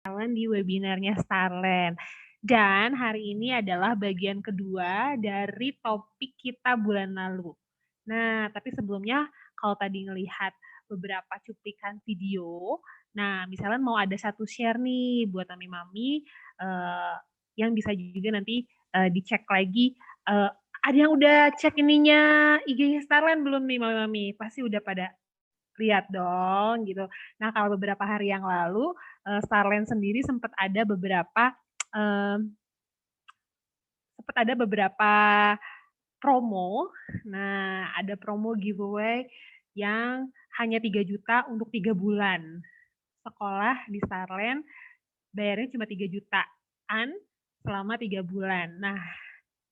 Starland di webinarnya Starland. Dan hari ini adalah bagian kedua dari topik kita bulan lalu. Nah, tapi sebelumnya kalau tadi ngelihat beberapa cuplikan video, nah misalnya mau ada satu share nih buat mami-mami yang bisa juga nanti dicek lagi. Ada yang udah cek ininya IG-nya Starland belum nih mami-mami? Pasti udah pada lihat dong gitu. Nah kalau beberapa hari yang lalu Starland sendiri sempat ada beberapa promo. Nah ada promo giveaway yang hanya 3 juta untuk 3 bulan. Sekolah di Starland bayarnya cuma 3 jutaan selama 3 bulan. Nah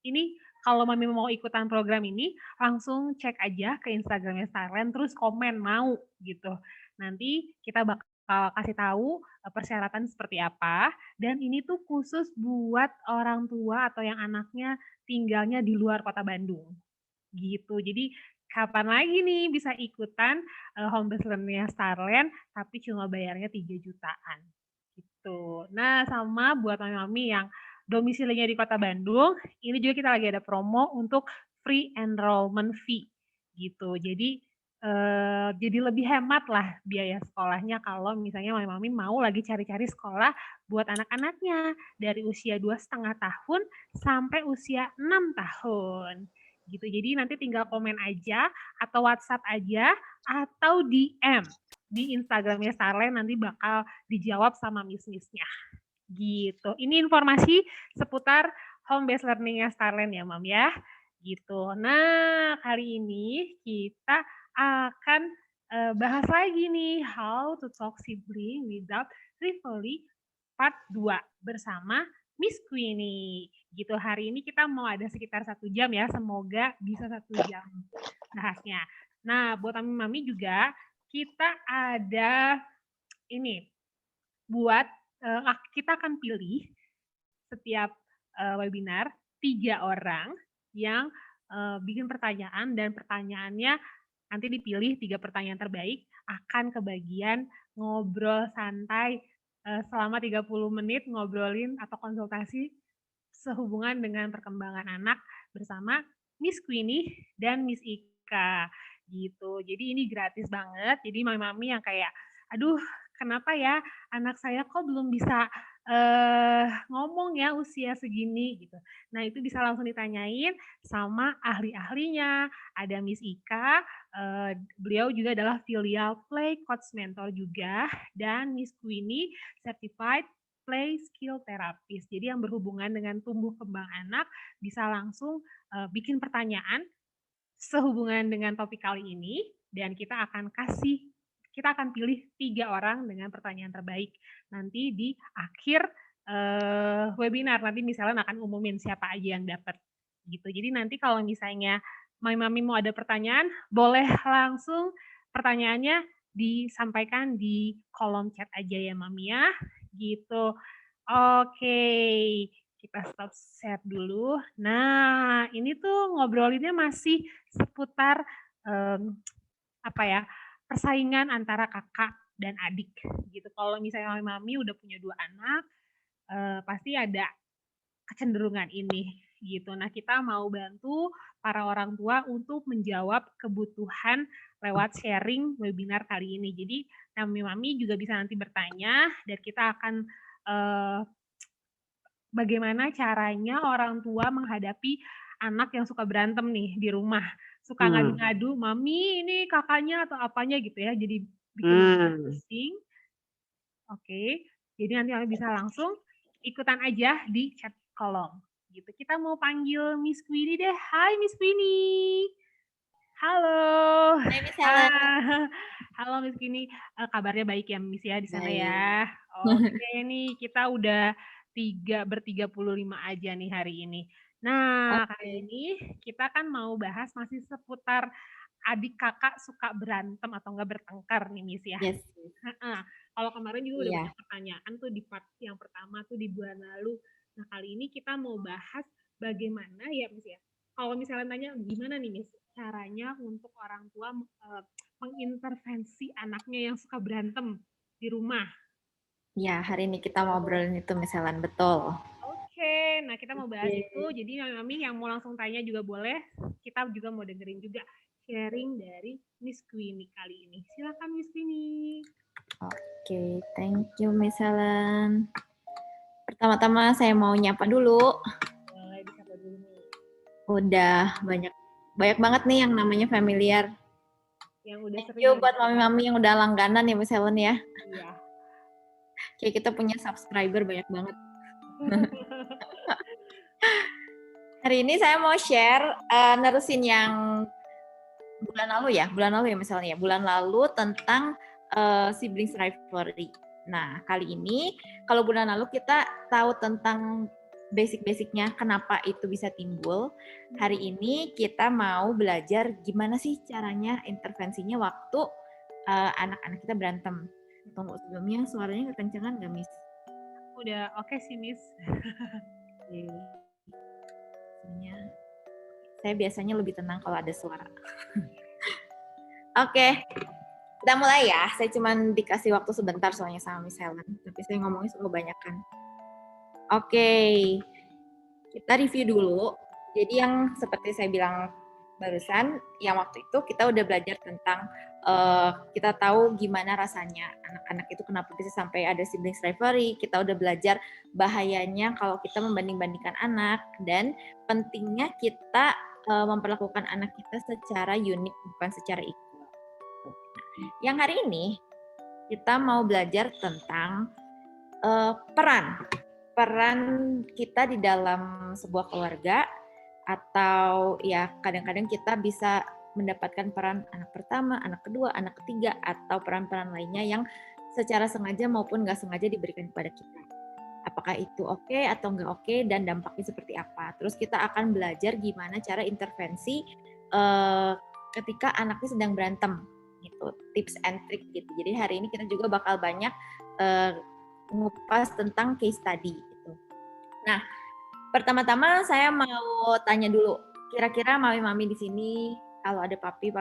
ini kalau mami mau ikutan program ini, langsung cek aja ke Instagramnya Starland, terus komen mau gitu. Nanti kita bakal kasih tahu persyaratan seperti apa. Dan ini tuh khusus buat orang tua atau yang anaknya tinggalnya di luar kota Bandung. Gitu. Jadi kapan lagi nih bisa ikutan home based learning Starland, tapi cuma bayarnya 3 jutaan. Gitu. Nah, sama buat mami-mami yang domisilinya di Kota Bandung, ini juga kita lagi ada promo untuk free enrollment fee gitu. Jadi lebih hemat lah biaya sekolahnya kalau misalnya mami-mami mau lagi cari-cari sekolah buat anak-anaknya dari usia 2,5 tahun sampai usia 6 tahun gitu. Jadi nanti tinggal komen aja atau WhatsApp aja atau DM di Instagramnya Starland, nanti bakal dijawab sama miss-missnya gitu. Ini informasi seputar home based learning-nya Starland ya Mam ya gitu. Nah kali ini kita akan bahas lagi nih how to talk sibling without rivalry part 2 bersama Miss Queenie gitu. Hari ini kita mau ada sekitar 1 jam ya, semoga bisa 1 jam bahasnya. Nah buat mami-mami juga kita ada ini buat kita akan pilih setiap webinar 3 orang yang bikin pertanyaan dan pertanyaannya nanti dipilih 3 pertanyaan terbaik akan kebagian ngobrol santai selama 30 menit ngobrolin atau konsultasi sehubungan dengan perkembangan anak bersama Miss Queenie dan Miss Ika gitu. Jadi ini gratis banget. Jadi mami-mami yang kayak, aduh kenapa ya anak saya kok belum bisa ngomong ya usia segini gitu. Nah itu bisa langsung ditanyain sama ahli-ahlinya. Ada Miss Ika, beliau juga adalah filial Play Coach Mentor juga, dan Miss Queenie Certified Play Skill Therapist. Jadi yang berhubungan dengan tumbuh kembang anak bisa langsung bikin pertanyaan sehubungan dengan topik kali ini dan kita akan pilih 3 orang dengan pertanyaan terbaik nanti di akhir webinar. Nanti misalnya akan umumin siapa aja yang dapat gitu. Jadi nanti kalau misalnya mami-mami mau ada pertanyaan, boleh langsung pertanyaannya disampaikan di kolom chat aja ya Mami ya gitu. Oke, kita stop share dulu. Nah, ini tuh ngobrolinnya masih seputar apa ya, persaingan antara kakak dan adik gitu. Kalau misalnya mami udah punya 2 anak, pasti ada kecenderungan ini gitu. Nah, kita mau bantu para orang tua untuk menjawab kebutuhan lewat sharing webinar kali ini. Jadi, mami-mami juga bisa nanti bertanya dan kita akan bagaimana caranya orang tua menghadapi anak yang suka berantem nih di rumah. Suka ngadu-ngadu, "Mami ini kakaknya atau apanya," gitu ya. Jadi bikin mami pusing. Oke, jadi nanti kami bisa langsung ikutan aja di chat kolom gitu. Kita mau panggil Miss Queenie deh. Hai Miss Queenie. Halo. Hai Miss Hela. Halo Miss Queenie. Kabarnya baik ya Miss ya di sana Baik. ya. Oke nih kita udah 35 aja nih hari ini. Nah kali ini kita kan mau bahas masih seputar adik kakak suka berantem atau enggak bertengkar nih Miss ya. Yes. Kalau kemarin juga udah Iya. banyak pertanyaan tuh di part yang pertama tuh di bulan lalu. Nah kali ini kita mau bahas bagaimana ya Miss ya. Kalau misalnya tanya gimana nih Miss caranya untuk orang tua mengintervensi anaknya yang suka berantem di rumah. Ya, hari ini kita mau obrolin itu misalnya, betul. Oke, nah kita mau bahas itu. Oke. Jadi mami yang mau langsung tanya juga boleh. Kita juga mau dengerin juga sharing dari Miss Queenie kali ini. Silakan Miss Queenie. Oke, thank you Miss Helen. Pertama-tama saya mau nyapa dulu. Boleh disapa dulu nih. Udah banyak banyak banget nih yang namanya familiar. Yang udah Thank sering you dengar buat kita. mami-mami yang udah langganan ya Miss Helen ya. Iya. Kayak kita punya subscriber banyak banget. Hari ini saya mau share nerusin yang bulan lalu ya misalnya, bulan lalu tentang siblings rivalry. Nah, kali ini kalau bulan lalu kita tahu tentang basic-basicnya kenapa itu bisa timbul. Hari ini kita mau belajar gimana sih caranya intervensinya waktu anak-anak kita berantem. Tunggu sebelumnya suaranya kekencangan nggak, Miss? Udah oke sih Miss. Oke. Saya biasanya lebih tenang kalau ada suara. Oke, kita mulai ya. Saya cuma dikasih waktu sebentar soalnya sama Miss Helen. Tapi saya ngomongnya suka kebanyakan. Oke, kita review dulu. Jadi yang seperti saya bilang barusan, yang waktu itu kita udah belajar tentang kita tahu gimana rasanya anak-anak itu kenapa bisa sampai ada siblings rivalry. Kita udah belajar bahayanya kalau kita membanding-bandingkan anak dan pentingnya kita memperlakukan anak kita secara unik bukan secara equal. Yang hari ini kita mau belajar tentang peran kita di dalam sebuah keluarga atau ya kadang-kadang kita bisa mendapatkan peran anak pertama, anak kedua, anak ketiga atau peran-peran lainnya yang secara sengaja maupun nggak sengaja diberikan kepada kita. Apakah itu oke atau nggak oke dan dampaknya seperti apa. Terus kita akan belajar gimana cara intervensi ketika anaknya sedang berantem gitu, tips and trick gitu. Jadi hari ini kita juga bakal banyak ngupas tentang case study gitu. Nah, pertama-tama saya mau tanya dulu, kira-kira mami-mami di sini kalau ada papi,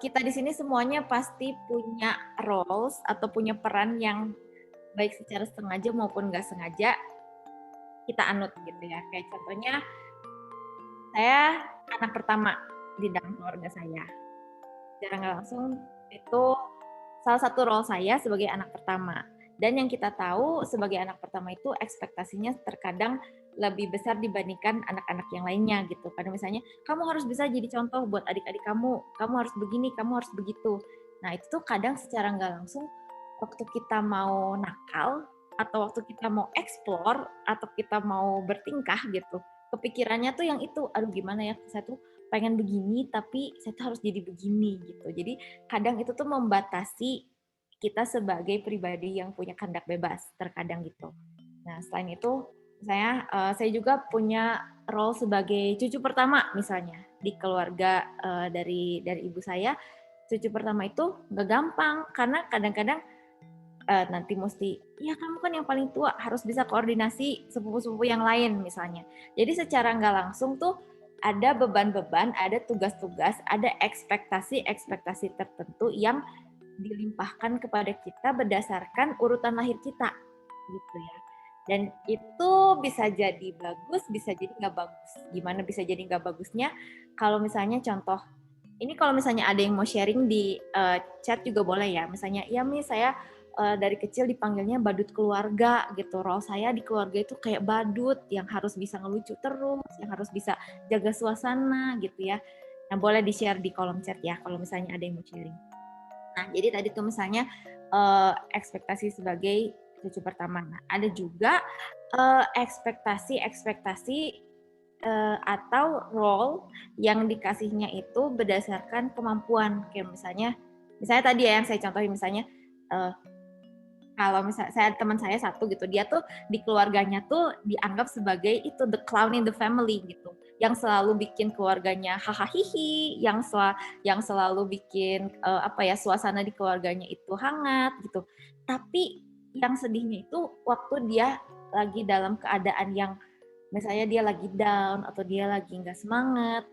kita di sini semuanya pasti punya roles atau punya peran yang baik secara sengaja maupun nggak sengaja kita anut gitu ya. Kayak contohnya saya anak pertama di dalam keluarga saya. Secara nggak langsung itu salah satu role saya sebagai anak pertama. Dan yang kita tahu sebagai anak pertama itu ekspektasinya terkadang lebih besar dibandingkan anak-anak yang lainnya gitu. Karena misalnya kamu harus bisa jadi contoh buat adik-adik kamu harus begini, kamu harus begitu. Nah itu tuh kadang secara nggak langsung waktu kita mau nakal atau waktu kita mau explore atau kita mau bertingkah gitu, kepikirannya tuh yang itu, aduh gimana ya, saya tuh pengen begini tapi saya tuh harus jadi begini gitu. Jadi kadang itu tuh membatasi kita sebagai pribadi yang punya kehendak bebas terkadang gitu. Nah selain itu saya juga punya role sebagai cucu pertama misalnya di keluarga dari ibu saya. Cucu pertama itu nggak gampang karena kadang-kadang nanti mesti ya kamu kan yang paling tua harus bisa koordinasi sepupu-sepupu yang lain misalnya. Jadi secara nggak langsung tuh ada beban-beban, ada tugas-tugas, ada ekspektasi-ekspektasi tertentu yang dilimpahkan kepada kita berdasarkan urutan lahir kita gitu ya. Dan itu bisa jadi bagus, bisa jadi nggak bagus. Gimana bisa jadi nggak bagusnya? Kalau misalnya contoh, ini kalau misalnya ada yang mau sharing di chat juga boleh ya. Misalnya, ya Mi, saya dari kecil dipanggilnya badut keluarga gitu. Role saya di keluarga itu kayak badut yang harus bisa ngelucu terus, yang harus bisa jaga suasana gitu ya. Nah, boleh di-share di kolom chat ya kalau misalnya ada yang mau sharing. Nah, jadi tadi tuh misalnya ekspektasi sebagai cucu pertama. Nah, ada juga ekspektasi-ekspektasi atau role yang dikasihnya itu berdasarkan kemampuan. Kayak misalnya tadi ya yang saya contohin misalnya uh, kalau misalnya teman saya satu gitu, dia tuh di keluarganya tuh dianggap sebagai itu the clown in the family gitu, yang selalu bikin keluarganya hahaha yang selalu bikin apa ya suasana di keluarganya itu hangat gitu. Tapi yang sedihnya itu waktu dia lagi dalam keadaan yang misalnya dia lagi down atau dia lagi nggak semangat,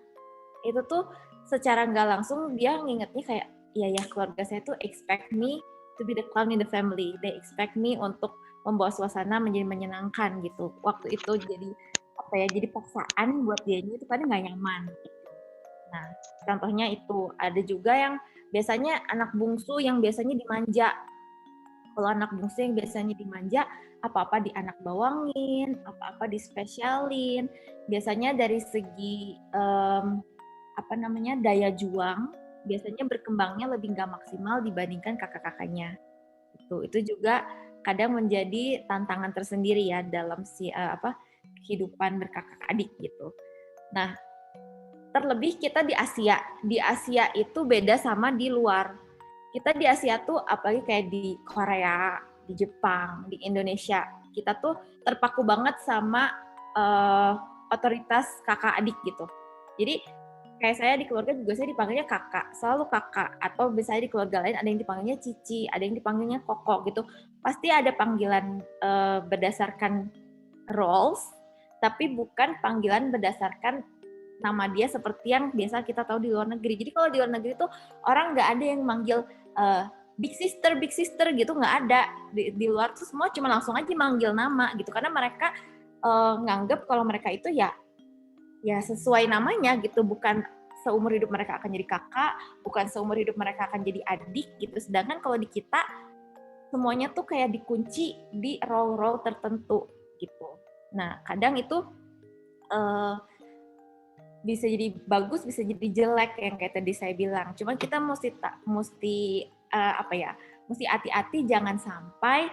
itu tuh secara nggak langsung dia ngingetnya kayak iya ya keluarga saya tuh expect me to be the clown in the family. They expect me untuk membawa suasana menjadi menyenangkan gitu. Waktu itu jadi apa ya? Jadi paksaan buat dianya itu kadang nggak nyaman. Nah, contohnya itu ada juga yang biasanya anak bungsu yang biasanya dimanja. Kalau anak bungsu yang biasanya dimanja, apa-apa di anak bawangin, apa-apa dispesialin. Biasanya dari segi daya juang, biasanya berkembangnya lebih nggak maksimal dibandingkan kakak-kakaknya. Itu juga kadang menjadi tantangan tersendiri ya dalam kehidupan berkakak adik gitu. Nah, terlebih kita di Asia. Di Asia itu beda sama di luar. Kita di Asia tuh apalagi kayak di Korea, di Jepang, di Indonesia, kita tuh terpaku banget sama otoritas kakak adik gitu. Jadi kayak saya di keluarga juga saya dipanggilnya kakak, selalu kakak. Atau misalnya di keluarga lain ada yang dipanggilnya cici, ada yang dipanggilnya koko gitu. Pasti ada panggilan berdasarkan roles, tapi bukan panggilan berdasarkan nama dia seperti yang biasa kita tahu di luar negeri. Jadi kalau di luar negeri tuh orang nggak ada yang manggil big sister gitu, nggak ada. Di luar tuh semua cuma langsung aja manggil nama gitu, karena mereka nganggep kalau mereka itu ya sesuai namanya gitu, bukan seumur hidup mereka akan jadi kakak, bukan seumur hidup mereka akan jadi adik gitu. Sedangkan kalau di kita semuanya tuh kayak dikunci di role-role tertentu gitu. Nah, kadang itu bisa jadi bagus, bisa jadi jelek yang kayak tadi saya bilang. Cuman kita mesti hati-hati jangan sampai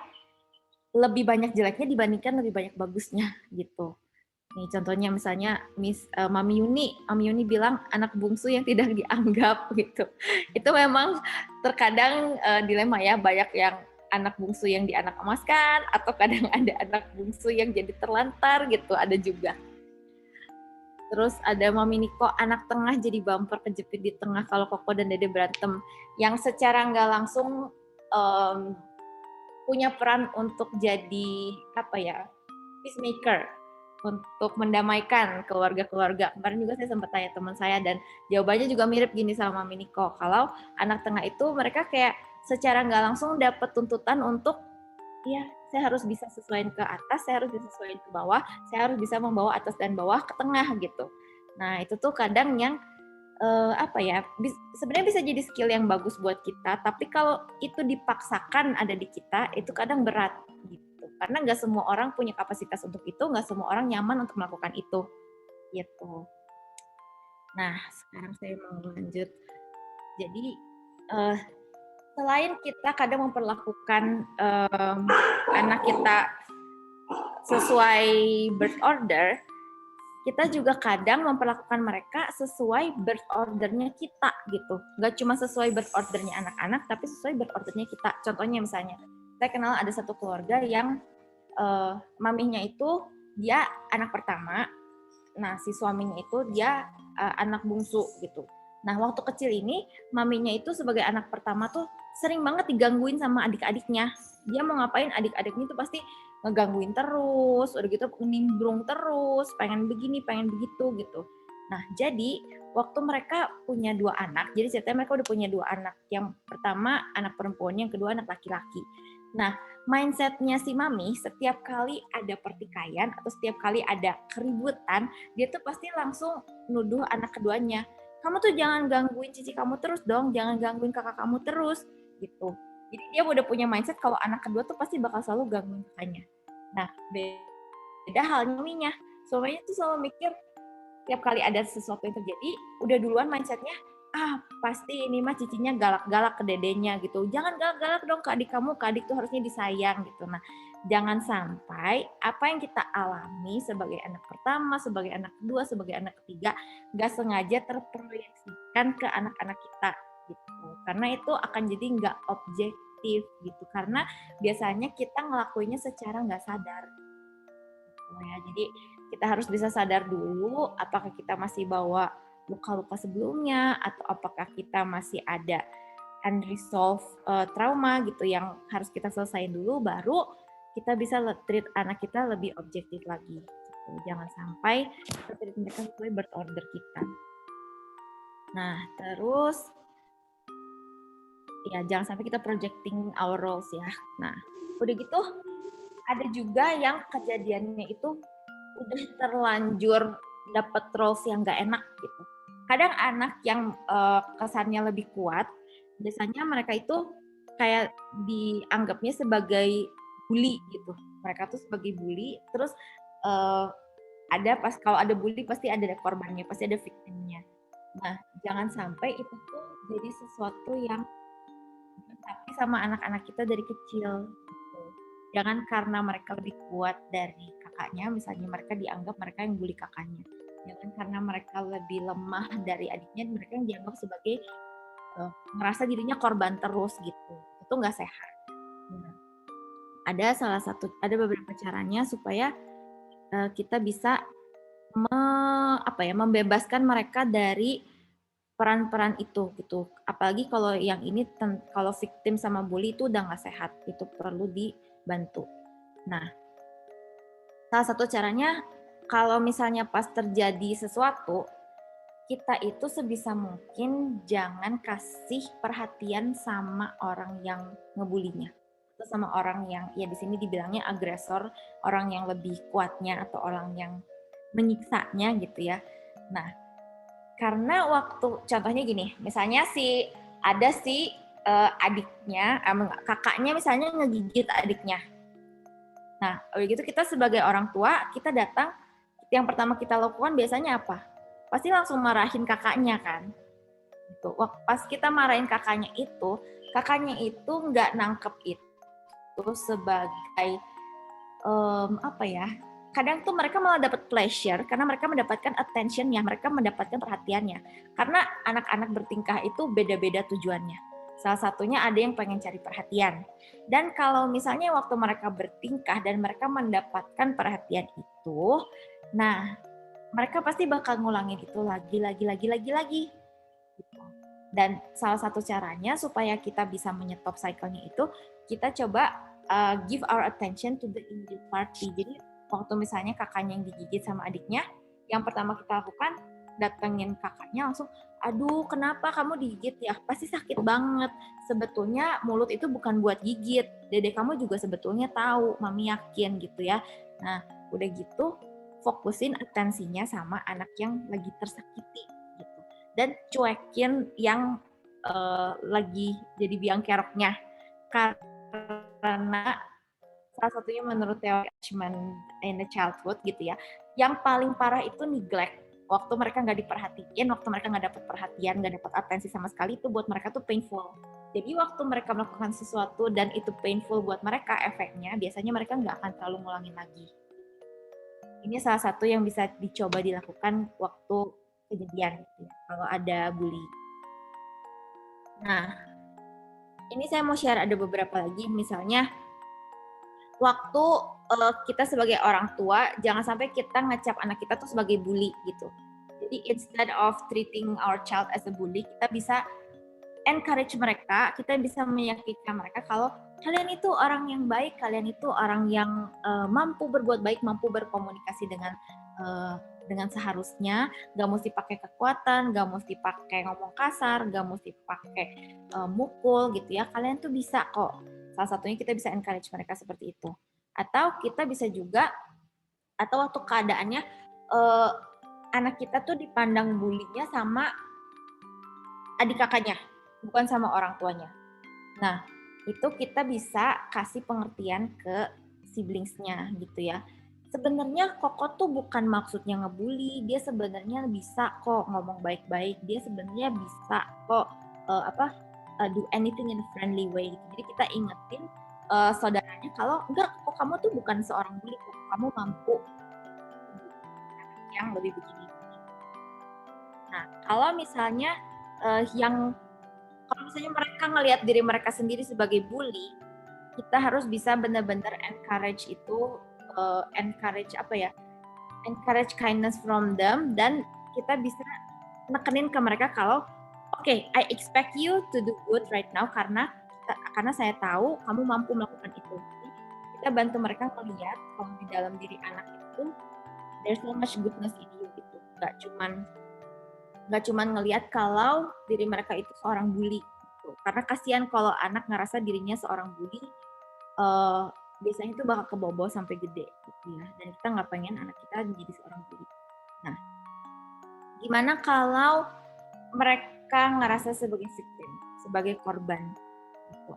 lebih banyak jeleknya dibandingkan lebih banyak bagusnya gitu. Nih contohnya misalnya Mami Yuni bilang anak bungsu yang tidak dianggap gitu. Itu memang terkadang dilema ya, banyak yang anak bungsu yang dianak emaskan atau kadang ada anak bungsu yang jadi terlantar gitu, ada juga. Terus ada Mami Niko, anak tengah jadi bumper kejepit di tengah kalau Koko dan Dede berantem. Yang secara nggak langsung punya peran untuk jadi peacemaker, untuk mendamaikan keluarga-keluarga. Kemarin juga saya sempat tanya teman saya dan jawabannya juga mirip gini sama Mami Niko. Kalau anak tengah itu mereka kayak secara nggak langsung dapat tuntutan untuk saya harus bisa sesuaiin ke atas, saya harus bisa sesuaiin ke bawah, saya harus bisa membawa atas dan bawah ke tengah gitu. Nah itu tuh kadang yang sebenarnya bisa jadi skill yang bagus buat kita, tapi kalau itu dipaksakan ada di kita, itu kadang berat gitu. Karena nggak semua orang punya kapasitas untuk itu, nggak semua orang nyaman untuk melakukan itu, gitu. Nah, sekarang saya mau lanjut. Jadi, selain kita kadang memperlakukan anak kita sesuai birth order, kita juga kadang memperlakukan mereka sesuai birth ordernya kita gitu. Nggak cuma sesuai birth ordernya anak-anak, tapi sesuai birth ordernya kita. Contohnya misalnya, saya kenal ada satu keluarga yang maminya itu dia anak pertama, nah si suaminya itu dia anak bungsu gitu. Nah waktu kecil ini maminya itu sebagai anak pertama tuh sering banget digangguin sama adik-adiknya. Dia mau ngapain adik-adiknya tuh pasti ngegangguin terus, udah gitu nimbrung terus, pengen begini, pengen begitu gitu. Nah jadi waktu mereka punya 2 anak, jadi ceritanya mereka udah punya 2 anak. Yang pertama anak perempuan, yang kedua anak laki-laki. Nah mindsetnya si mami setiap kali ada pertikaian atau setiap kali ada keributan, dia tuh pasti langsung nuduh anak keduanya. Kamu tuh jangan gangguin cici kamu terus dong, jangan gangguin kakak kamu terus gitu. Jadi dia udah punya mindset kalau anak kedua tuh pasti bakal selalu gangguin kakaknya. Nah, beda halnya suaminya. Suaminya tuh selalu mikir tiap kali ada sesuatu yang terjadi, udah duluan mindsetnya, pasti ini mah cicinya galak-galak ke dedenya gitu. Jangan galak-galak dong ke adik kamu, ke adik tuh harusnya disayang gitu. Nah, jangan sampai apa yang kita alami sebagai anak pertama, sebagai anak kedua, sebagai anak ketiga, gak sengaja terproyeksikan ke anak-anak kita gitu. Karena itu akan jadi nggak objektif gitu. Karena biasanya kita ngelakuinnya secara nggak sadar. Gitu ya. Jadi kita harus bisa sadar dulu apakah kita masih bawa luka-luka sebelumnya atau apakah kita masih ada unresolved trauma gitu yang harus kita selesaiin dulu, baru kita bisa treat anak kita lebih objektif lagi gitu. Jangan sampai kita treat mereka sesuai birth order kita. Nah terus ya jangan sampai kita projecting our roles ya. Nah, udah gitu ada juga yang kejadiannya itu udah terlanjur dapet roles yang gak enak gitu. Kadang anak yang kesannya lebih kuat, biasanya mereka itu kayak dianggapnya sebagai bully gitu. Mereka tuh sebagai bully, terus uh, kalau ada bully pasti ada korbannya, pasti ada victimnya. Nah, jangan sampai itu tuh jadi sesuatu yang tapi sama anak-anak kita dari kecil gitu. Jangan karena mereka lebih kuat dari kakaknya, misalnya mereka dianggap mereka yang bully kakaknya. Jangan karena mereka lebih lemah dari adiknya, mereka yang dianggap sebagai merasa dirinya korban terus gitu. Itu nggak sehat. Nah, ada beberapa caranya supaya kita bisa membebaskan mereka dari peran-peran itu gitu. Apalagi kalau yang ini kalau victim sama bully itu udah nggak sehat, itu perlu dibantu. Nah, salah satu caranya kalau misalnya pas terjadi sesuatu, kita itu sebisa mungkin jangan kasih perhatian sama orang yang ngebulinya atau sama orang yang ya di sini dibilangnya agresor, orang yang lebih kuatnya atau orang yang menyiksanya gitu ya. Nah, karena waktu contohnya gini, misalnya adiknya, kakaknya misalnya ngegigit adiknya. Nah, begitu kita sebagai orang tua, kita datang, yang pertama kita lakukan biasanya apa? Pasti langsung marahin kakaknya kan. Gitu. Pas kita marahin kakaknya itu nggak nangkep itu sebagai apa ya? Kadang tuh mereka malah dapat pleasure karena mereka mendapatkan attention-nya, mereka mendapatkan perhatiannya. Karena anak-anak bertingkah itu beda-beda tujuannya. Salah satunya ada yang pengen cari perhatian. Dan kalau misalnya waktu mereka bertingkah dan mereka mendapatkan perhatian itu, nah mereka pasti bakal ngulangin itu lagi. Dan salah satu caranya supaya kita bisa menyetop cycle-nya itu, kita coba give our attention to the injured party. Jadi waktu misalnya kakaknya yang digigit sama adiknya, yang pertama kita lakukan datengin kakaknya langsung, aduh kenapa kamu digigit ya? Pasti sakit banget. Sebetulnya mulut itu bukan buat gigit. Dede kamu juga sebetulnya tahu, mami yakin gitu ya. Nah udah gitu fokusin atensinya sama anak yang lagi tersakiti gitu. Dan cuekin yang lagi jadi biang keroknya. Karena salah satunya menurut teori attachment in the childhood gitu ya, yang paling parah itu neglect. Waktu mereka nggak diperhatiin, waktu mereka nggak dapat perhatian, nggak dapat atensi sama sekali, itu buat mereka tuh painful. Jadi waktu mereka melakukan sesuatu dan itu painful buat mereka, efeknya biasanya mereka nggak akan terlalu ngulangin lagi. Ini salah satu yang bisa dicoba dilakukan waktu kejadian gitu ya, kalau ada bully. Nah, ini saya mau share ada beberapa lagi, misalnya waktu kita sebagai orang tua, jangan sampai kita ngecap anak kita tuh sebagai bully gitu. Jadi instead of treating our child as a bully, kita bisa encourage mereka, kita bisa meyakinkan mereka kalau kalian itu orang yang baik, kalian itu orang yang mampu berbuat baik, mampu berkomunikasi dengan seharusnya, gak mesti pakai kekuatan, gak mesti pakai ngomong kasar, gak mesti pakai mukul gitu ya. Kalian tuh bisa kok. Salah satunya kita bisa encourage mereka seperti itu. Atau kita bisa juga, atau waktu keadaannya anak kita tuh dipandang bulinya sama adik kakaknya, bukan sama orang tuanya. Nah, itu kita bisa kasih pengertian ke siblingsnya gitu ya. Sebenarnya Koko tuh bukan maksudnya ngebully, dia sebenarnya bisa kok ngomong baik-baik, dia sebenarnya bisa kok do anything in a friendly way. Jadi kita ingetin saudaranya kalau enggak, kok kamu tuh bukan seorang bully, kok kamu mampu yang lebih begini. Nah, kalau misalnya kalau misalnya mereka ngelihat diri mereka sendiri sebagai bully, kita harus bisa benar-benar encourage encourage kindness from them, dan kita bisa nekenin ke mereka kalau okay, I expect you to do good right now karena saya tahu kamu mampu melakukan itu. Jadi, kita bantu mereka melihat kalau di dalam diri anak itu there's so much goodness in you gitu. Gak cuman ngelihat kalau diri mereka itu seorang bully gitu. Karena kasihan kalau anak ngerasa dirinya seorang bully, biasanya itu bakal kebawa-bawa sampai gede gitu ya. Dan kita nggak pengen anak kita menjadi seorang bully. Nah, gimana kalau mereka ngerasa sebagai victim, sebagai korban? Gitu.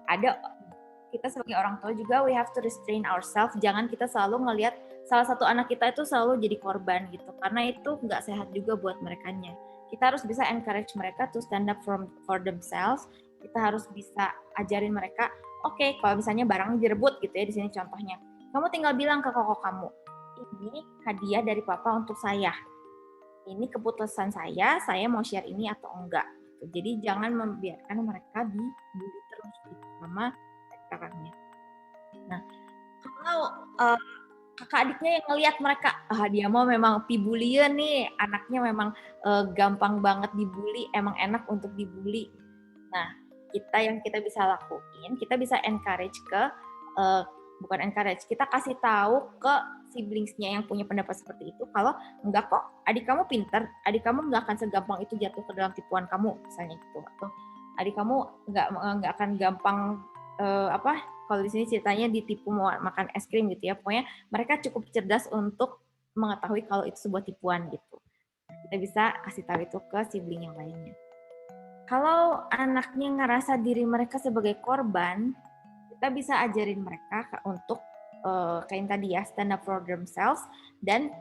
Kita sebagai orang tua juga we have to restrain ourselves. Jangan kita selalu ngelihat salah satu anak kita itu selalu jadi korban gitu, karena itu nggak sehat juga buat merekanya. Kita harus bisa encourage mereka to stand up for themselves. Kita harus bisa ajarin mereka, oke, kalau misalnya barang direbut gitu ya, di sini contohnya, kamu tinggal bilang ke koko kamu, ini hadiah dari papa untuk saya, ini keputusan saya mau share ini atau enggak gitu. Jadi jangan membiarkan mereka dibully terus gitu sama kakaknya. Nah, kalau kakak adiknya yang ngelihat mereka, dia mau memang pibulian nih, anaknya memang gampang banget dibully, emang enak untuk dibully. Nah, yang kita bisa lakuin, kita bisa encourage bukan encourage, kita kasih tahu ke siblingsnya yang punya pendapat seperti itu, kalau enggak kok, adik kamu pinter, adik kamu nggak akan segampang itu jatuh ke dalam tipuan kamu, misalnya gitu, atau adik kamu nggak akan gampang kalau di sini ceritanya ditipu mau makan es krim gitu ya, pokoknya mereka cukup cerdas untuk mengetahui kalau itu sebuah tipuan gitu. Kita bisa kasih tahu itu ke sibling yang lainnya. Kalau anaknya ngerasa diri mereka sebagai korban, kita bisa ajarin mereka untuk kayak tadi ya, stand up for themselves, dan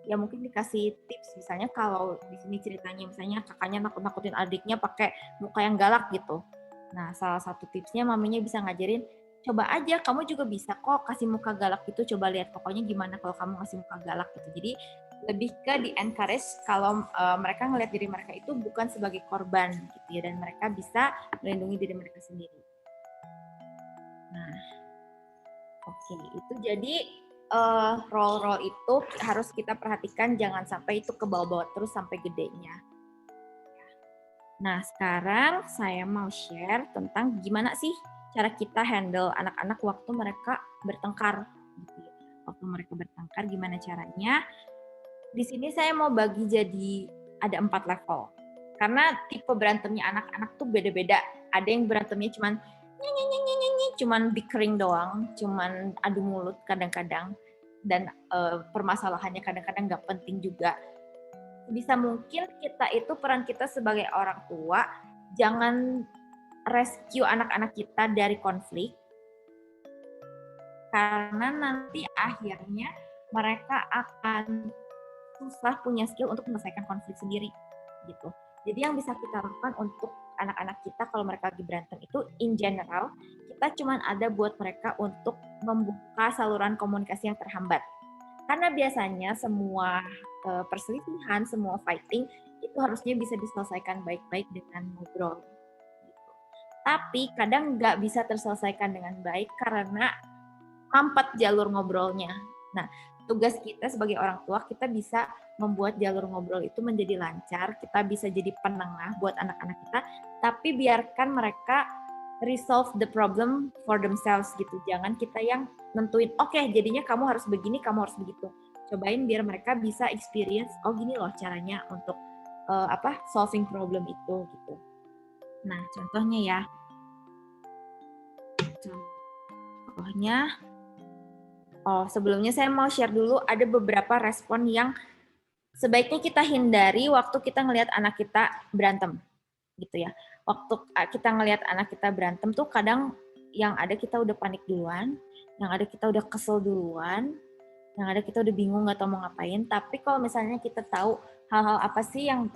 ya mungkin dikasih tips, misalnya kalau di sini ceritanya misalnya kakaknya nakut-nakutin adiknya pakai muka yang galak gitu. Nah, salah satu tipsnya maminya bisa ngajarin, coba aja kamu juga bisa kok kasih muka galak gitu, coba lihat pokoknya gimana kalau kamu kasih muka galak gitu. Jadi lebih ke di-encourage kalau mereka ngelihat diri mereka itu bukan sebagai korban gitu ya, dan mereka bisa melindungi diri mereka sendiri. Nah, oke, itu jadi role-role itu harus kita perhatikan, jangan sampai itu ke bawah-bawah terus sampai gedenya. Nah, sekarang saya mau share tentang gimana sih cara kita handle anak-anak waktu mereka bertengkar. Waktu mereka bertengkar gimana caranya? Di sini saya mau bagi jadi ada 4 level. Karena tipe berantemnya anak-anak tuh beda-beda. Ada yang berantemnya cuman bickering doang, cuman adu mulut kadang-kadang, dan permasalahannya kadang-kadang nggak penting juga. Bisa mungkin peran kita sebagai orang tua, jangan rescue anak-anak kita dari konflik, karena nanti akhirnya mereka akan susah punya skill untuk menyelesaikan konflik sendiri gitu. Jadi yang bisa kita lakukan untuk anak-anak kita kalau mereka lagi berantem itu in general, kita cuma ada buat mereka untuk membuka saluran komunikasi yang terhambat. Karena biasanya semua perselisihan, semua fighting itu harusnya bisa diselesaikan baik-baik dengan ngobrol. Gitu. Tapi kadang nggak bisa terselesaikan dengan baik karena mampet jalur ngobrolnya. Nah, tugas kita sebagai orang tua, kita bisa membuat jalur ngobrol itu menjadi lancar, kita bisa jadi penengah buat anak-anak kita, tapi biarkan mereka resolve the problem for themselves gitu. Jangan kita yang nentuin, oke, jadinya kamu harus begini, kamu harus begitu. Cobain biar mereka bisa experience, oh gini loh caranya untuk solving problem itu gitu. Nah, contohnya ya. Sebelumnya saya mau share dulu ada beberapa respon yang sebaiknya kita hindari waktu kita ngelihat anak kita berantem, gitu ya. Waktu kita ngelihat anak kita berantem tuh kadang yang ada kita udah panik duluan, yang ada kita udah kesel duluan, yang ada kita udah bingung nggak tahu mau ngapain. Tapi kalau misalnya kita tahu hal-hal apa sih yang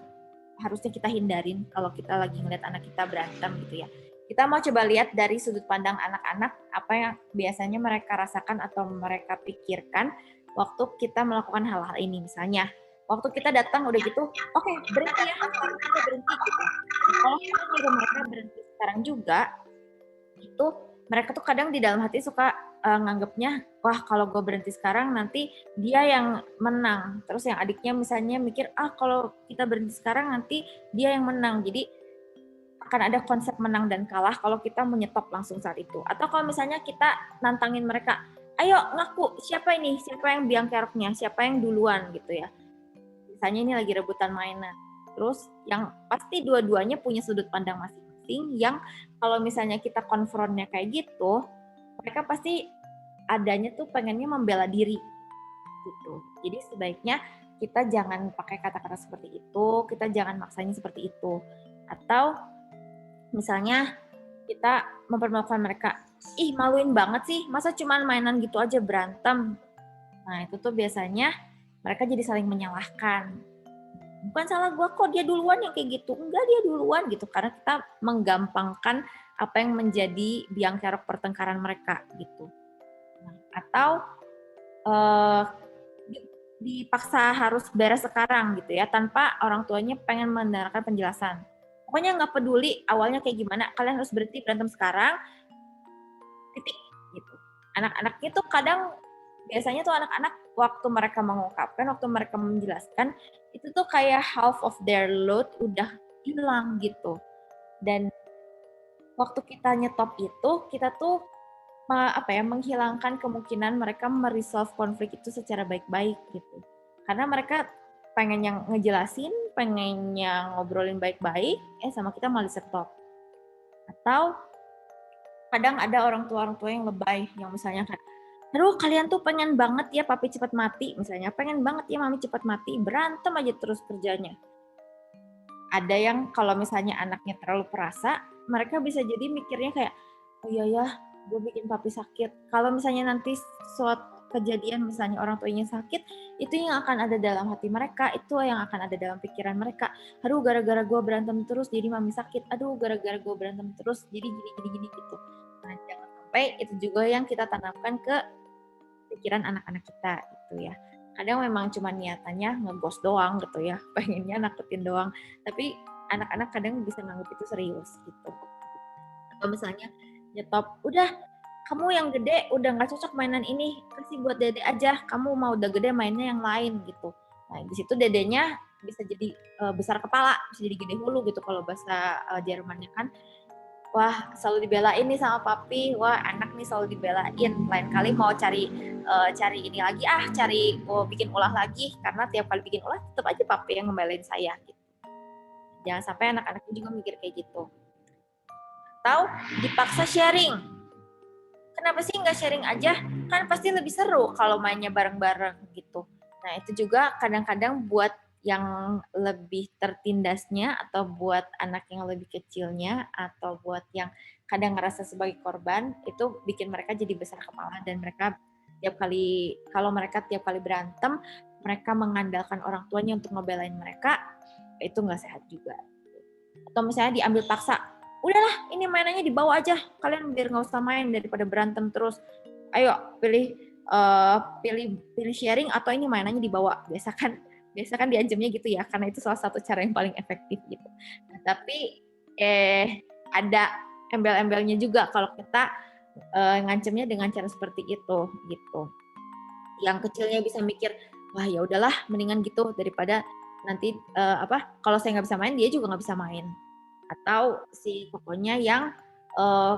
harusnya kita hindarin kalau kita lagi ngelihat anak kita berantem gitu ya. Kita mau coba lihat dari sudut pandang anak-anak apa yang biasanya mereka rasakan atau mereka pikirkan waktu kita melakukan hal-hal ini. Misalnya, waktu kita datang udah gitu, oke, berhenti ya, sekarang kita berhenti gitu. Kalau kita nyuruh mereka berhenti sekarang juga, itu mereka tuh kadang di dalam hati suka nganggapnya, wah kalau gue berhenti sekarang nanti dia yang menang. Terus yang adiknya misalnya mikir, kalau kita berhenti sekarang nanti dia yang menang. Jadi akan ada konsep menang dan kalah kalau kita menyetop langsung saat itu. Atau kalau misalnya kita nantangin mereka, ayo ngaku, siapa yang biang keroknya, siapa yang duluan gitu ya. Misalnya ini lagi rebutan mainan. Terus yang pasti dua-duanya punya sudut pandang masing-masing. insting yang kalau misalnya kita konfrontnya kayak gitu, mereka pasti adanya tuh pengennya membela diri gitu. Jadi sebaiknya kita jangan pakai kata-kata seperti itu, kita jangan maksanya seperti itu. Atau misalnya kita mempermalukan mereka, ih maluin banget sih, masa cuman mainan gitu aja berantem. Nah itu tuh biasanya mereka jadi saling menyalahkan. Bukan salah gue kok, dia duluan yang kayak gitu. Enggak, dia duluan gitu. Karena kita menggampangkan apa yang menjadi biang kerok pertengkaran mereka gitu. Nah, atau dipaksa harus beres sekarang gitu ya, tanpa orang tuanya pengen mendengarkan penjelasan. Pokoknya nggak peduli awalnya kayak gimana, kalian harus berhenti berantem sekarang, titik gitu. Anak-anaknya tuh kadang biasanya tuh anak-anak waktu mereka mengungkapkan, waktu mereka menjelaskan, itu tuh kayak half of their load udah hilang gitu. Dan waktu kita nyetop itu, kita tuh menghilangkan kemungkinan mereka meresolve konflik itu secara baik-baik gitu. Karena mereka pengen yang ngejelasin, pengen yang ngobrolin baik-baik, sama kita malah stop. Atau kadang ada orang tua yang lebay, yang misalnya kan, aduh kalian tuh pengen banget ya papi cepat mati, misalnya pengen banget ya mami cepat mati, berantem aja terus kerjanya. Ada yang kalau misalnya anaknya terlalu perasa, mereka bisa jadi mikirnya kayak, oh iya ya, gue bikin papi sakit. Kalau misalnya nanti suatu kejadian misalnya orang tuanya sakit, itu yang akan ada dalam hati mereka, itu yang akan ada dalam pikiran mereka. Aduh gara-gara gue berantem terus jadi mami sakit, aduh gara-gara gue berantem terus jadi gini gitu. Nah jangan sampai itu juga yang kita tanamkan ke pikiran anak-anak kita gitu ya. Kadang memang cuma niatannya ngegos doang gitu ya, pengennya nakutin doang, tapi anak-anak kadang bisa nganggap itu serius gitu. Atau misalnya nyetop, udah kamu yang gede udah nggak cocok mainan ini, kasih buat dede aja, kamu mau udah gede mainnya yang lain gitu. Nah di situ dedenya bisa jadi besar kepala, bisa jadi gede hulu gitu kalau bahasa Jermannya kan. Wah selalu dibelain nih sama papi, wah anak nih selalu dibelain, lain kali mau cari ini lagi, bikin ulah lagi, karena tiap kali bikin ulah tetap aja papi yang ngebelain saya gitu. Jangan sampai anak-anaknya juga mikir kayak gitu. Atau dipaksa sharing, kenapa sih nggak sharing aja, kan pasti lebih seru kalau mainnya bareng-bareng gitu. Nah itu juga kadang-kadang buat yang lebih tertindasnya, atau buat anak yang lebih kecilnya, atau buat yang kadang ngerasa sebagai korban, itu bikin mereka jadi besar kepala, dan mereka kalau mereka tiap kali berantem, mereka mengandalkan orang tuanya untuk ngebelain mereka, itu nggak sehat juga. Atau misalnya diambil paksa, udahlah ini mainannya dibawa aja, kalian biar nggak usah main daripada berantem terus, ayo pilih sharing atau ini mainannya dibawa. Biasa kan diancamnya gitu ya, karena itu salah satu cara yang paling efektif gitu. Nah, tapi ada embel-embelnya juga kalau kita ngancamnya dengan cara seperti itu gitu. Yang kecilnya bisa mikir, wah ya udahlah mendingan gitu daripada nanti kalau saya nggak bisa main dia juga nggak bisa main. Atau si kokonya yang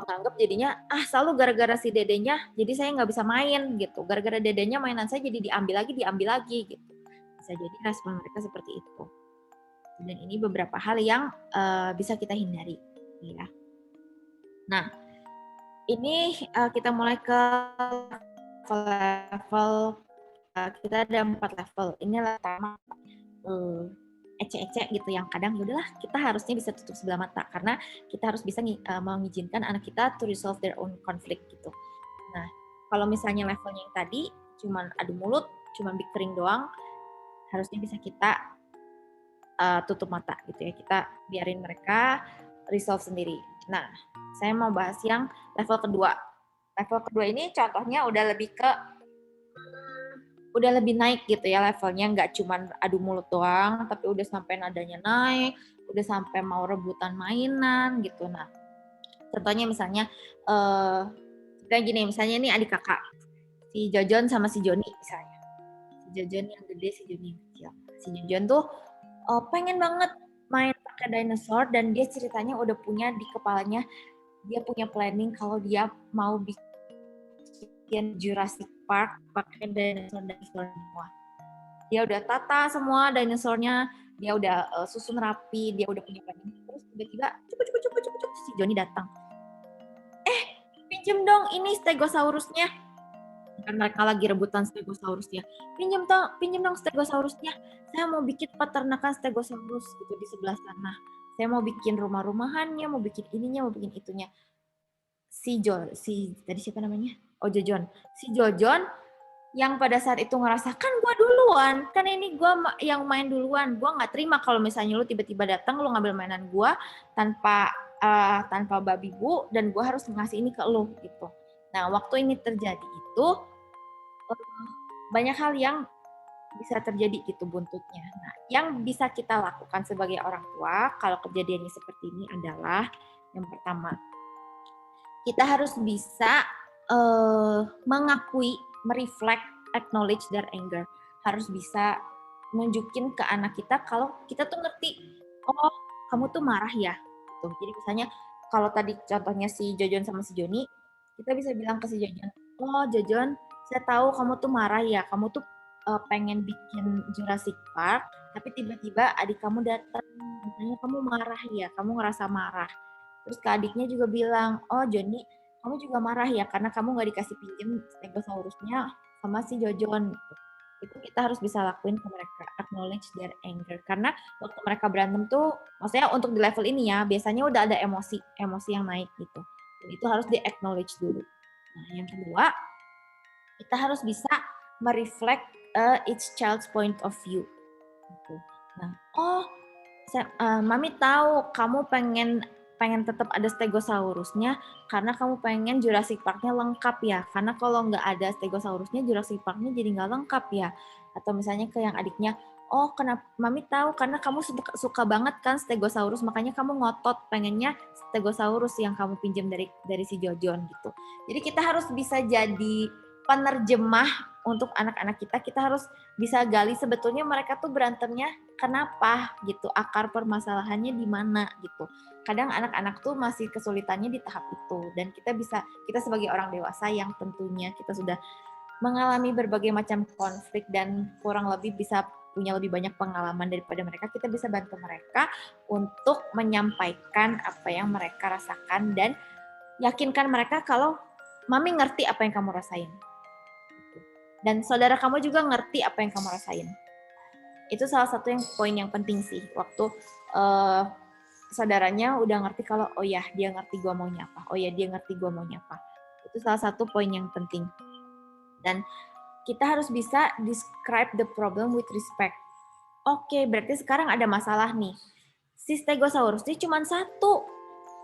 nganggap jadinya selalu gara-gara si dedenya jadi saya nggak bisa main gitu, gara-gara dedenya mainan saya jadi diambil lagi gitu. Bisa jadi respon mereka seperti itu. Dan ini beberapa hal yang bisa kita hindari ya. Nah ini kita mulai ke level kita ada 4 level. Ini pertama ecek-ecek gitu, yang kadang ya udahlah kita harusnya bisa tutup sebelah mata karena kita harus bisa mengizinkan anak kita to resolve their own conflict gitu. Nah kalau misalnya levelnya yang tadi cuman adu mulut, cuman bickering doang, harusnya bisa kita tutup mata gitu ya, kita biarin mereka resolve sendiri. Nah saya mau bahas yang level kedua. Level kedua ini contohnya udah lebih naik gitu ya levelnya, nggak cuma adu mulut doang, tapi udah sampai nadanya naik, udah sampai mau rebutan mainan gitu. Nah, contohnya misalnya kayak gini, misalnya ini adik kakak, si Jojon sama si Joni misalnya. Si Jojon yang gede, si Joni yang kecil. Si Jojon tuh pengen banget main pakai dinosaur, dan dia ceritanya udah punya di kepalanya, dia punya planning kalau dia mau bikin Jurassic Park pakai dinosaur semua. Dia udah tata semua dinosaurnya, dia udah susun rapi, dia udah punya planning, terus tiba-tiba cukup si Joni datang. Pinjem dong ini stegosaurusnya. Kan mereka lagi rebutan stegosaurusnya. Pinjem dong stegosaurusnya. Saya mau bikin peternakan stegosaurus gitu di sebelah sana. Saya mau bikin rumah-rumahannya, mau bikin ininya, mau bikin itunya. Si tadi siapa namanya? Oh, Jojon. Si Jojon yang pada saat itu ngerasa kan gue duluan, kan ini gue yang main duluan, gue nggak terima kalau misalnya lu tiba-tiba datang lu ngambil mainan gue tanpa babi bu, dan gue harus ngasih ini ke lu gitu. Nah waktu ini terjadi itu banyak hal yang bisa terjadi gitu buntutnya. Nah yang bisa kita lakukan sebagai orang tua kalau kejadiannya seperti ini adalah yang pertama, kita harus bisa mengakui, mereflect, acknowledge their anger. Harus bisa nunjukin ke anak kita kalau kita tuh ngerti, oh kamu tuh marah ya. Gitu. Jadi misalnya kalau tadi contohnya si Jojon sama si Joni, kita bisa bilang ke si Jojon, oh Jojon, saya tahu kamu tuh marah ya, kamu tuh pengen bikin Jurassic Park, tapi tiba-tiba adik kamu datang, misalnya kamu marah ya, kamu ngerasa marah. Terus ke adiknya juga bilang, oh Joni, kamu juga marah ya karena kamu nggak dikasih pinjem stegosaurusnya sama si Jojon. Itu kita harus bisa lakuin ke mereka, acknowledge their anger. Karena waktu mereka berantem tuh, maksudnya untuk di level ini ya, biasanya udah ada emosi yang naik gitu. Dan itu harus di-acknowledge dulu. Nah, yang kedua, kita harus bisa mereflect each child's point of view. Gitu. Nah, Mami tahu kamu pengen tetap ada stegosaurusnya karena kamu pengen Jurassic Park-nya lengkap ya. Karena kalau nggak ada stegosaurusnya, Jurassic Park-nya jadi nggak lengkap ya. Atau misalnya ke yang adiknya, oh kenapa Mami tahu karena kamu suka banget kan stegosaurus, makanya kamu ngotot pengennya stegosaurus yang kamu pinjam dari si Jojon gitu. Jadi kita harus bisa jadi penerjemah untuk anak-anak kita harus bisa gali sebetulnya mereka tuh berantemnya kenapa gitu, akar permasalahannya di mana gitu. Kadang anak-anak tuh masih kesulitannya di tahap itu, dan kita sebagai orang dewasa yang tentunya kita sudah mengalami berbagai macam konflik dan kurang lebih bisa punya lebih banyak pengalaman daripada mereka, kita bisa bantu mereka untuk menyampaikan apa yang mereka rasakan dan yakinkan mereka kalau Mami ngerti apa yang kamu rasain. Dan saudara kamu juga ngerti apa yang kamu rasain. Itu salah satu poin yang penting sih. Waktu saudaranya udah ngerti kalau oh ya dia ngerti gue maunya apa. Oh ya dia ngerti gue maunya apa. Itu salah satu poin yang penting. Dan kita harus bisa describe the problem with respect. Oke, berarti sekarang ada masalah nih. Si Stegosaurus ini cuma satu.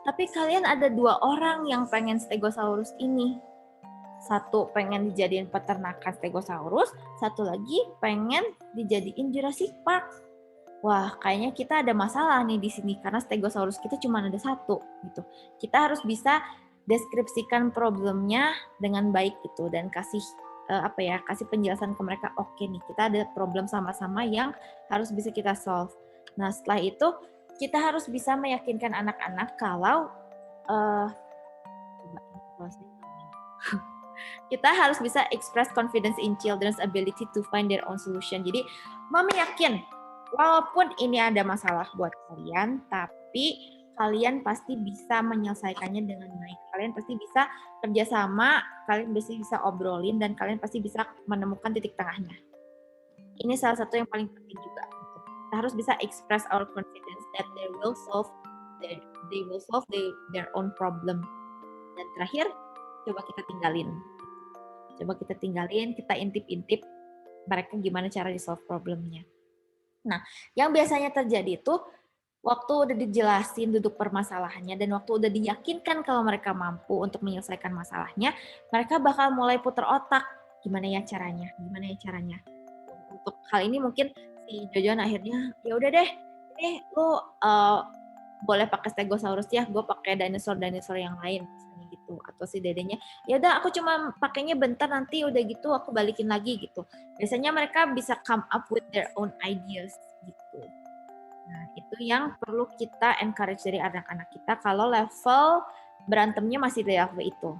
Tapi kalian ada 2 orang yang pengen Stegosaurus ini. Satu pengen dijadiin peternakan Stegosaurus, satu lagi pengen dijadiin Jurassic Park. Wah, kayaknya kita ada masalah nih di sini karena Stegosaurus kita cuma ada satu gitu. Kita harus bisa deskripsikan problemnya dengan baik gitu dan kasih kasih penjelasan ke mereka. Oke nih, kita ada problem sama-sama yang harus bisa kita solve. Nah, setelah itu kita harus bisa meyakinkan anak-anak kalau kita harus bisa express confidence in children's ability to find their own solution. Jadi, Mami yakin, walaupun ini ada masalah buat kalian, tapi kalian pasti bisa menyelesaikannya dengan baik. Kalian pasti bisa kerjasama, kalian pasti bisa obrolin, dan kalian pasti bisa menemukan titik tengahnya. Ini salah satu yang paling penting juga. Kita harus bisa express our confidence that they will solve their own problem. Dan terakhir, coba kita tinggalin, kita intip-intip mereka gimana cara di-solve problemnya. Nah, yang biasanya terjadi itu waktu udah dijelasin duduk permasalahannya dan waktu udah diyakinkan kalau mereka mampu untuk menyelesaikan masalahnya, mereka bakal mulai putar otak, gimana ya caranya. Untuk hal ini mungkin si Jojon akhirnya, ya udah deh, ini lu boleh pakai Stegosaurus ya, gue pakai dinosaur yang lain. Gitu. Atau si dedenya, ya udah aku cuma pakainya bentar, nanti udah gitu aku balikin lagi gitu. Biasanya mereka bisa come up with their own ideas gitu. Nah, itu yang perlu kita encourage dari anak-anak kita kalau level berantemnya masih di level itu.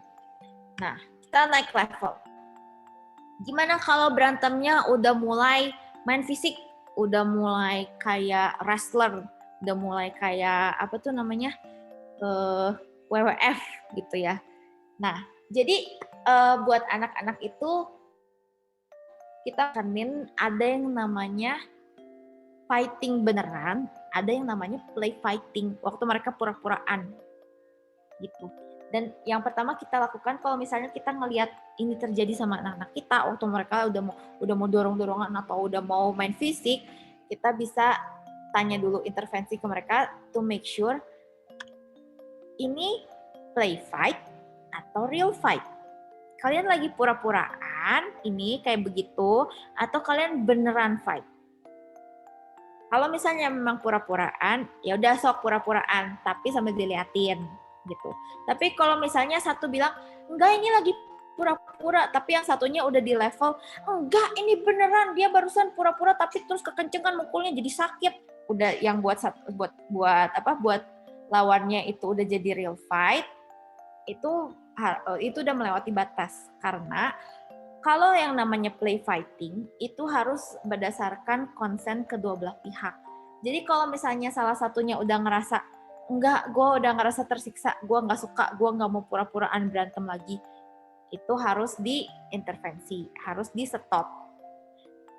Nah, kita naik level. Gimana kalau berantemnya udah mulai main fisik? udah mulai kayak wrestler, udah mulai kayak apa tuh namanya WWF gitu ya. Nah, jadi buat anak-anak itu kita kanin ada yang namanya fighting beneran, ada yang namanya play fighting waktu mereka pura-puraan gitu. Dan yang pertama kita lakukan kalau misalnya kita ngelihat ini terjadi sama anak-anak kita waktu mereka udah mau dorong-dorongan atau udah mau main fisik, kita bisa tanya dulu intervensi ke mereka to make sure ini play fight atau real fight. Kalian lagi pura-puraan ini kayak begitu atau kalian beneran fight? Kalau misalnya memang pura-puraan, ya udah sok pura-puraan, tapi sambil diliatin gitu. Tapi kalau misalnya satu bilang, enggak ini lagi pura-pura, tapi yang satunya udah di level, enggak ini beneran dia barusan pura-pura tapi terus kekencengan mukulnya jadi sakit. Udah yang buat lawannya itu udah jadi real fight, itu udah melewati batas karena kalau yang namanya play fighting itu harus berdasarkan konsen kedua belah pihak. Jadi kalau misalnya salah satunya udah ngerasa enggak, gue udah ngerasa tersiksa, gue nggak suka, gue nggak mau pura-puraan berantem lagi, itu harus diintervensi, harus di stop.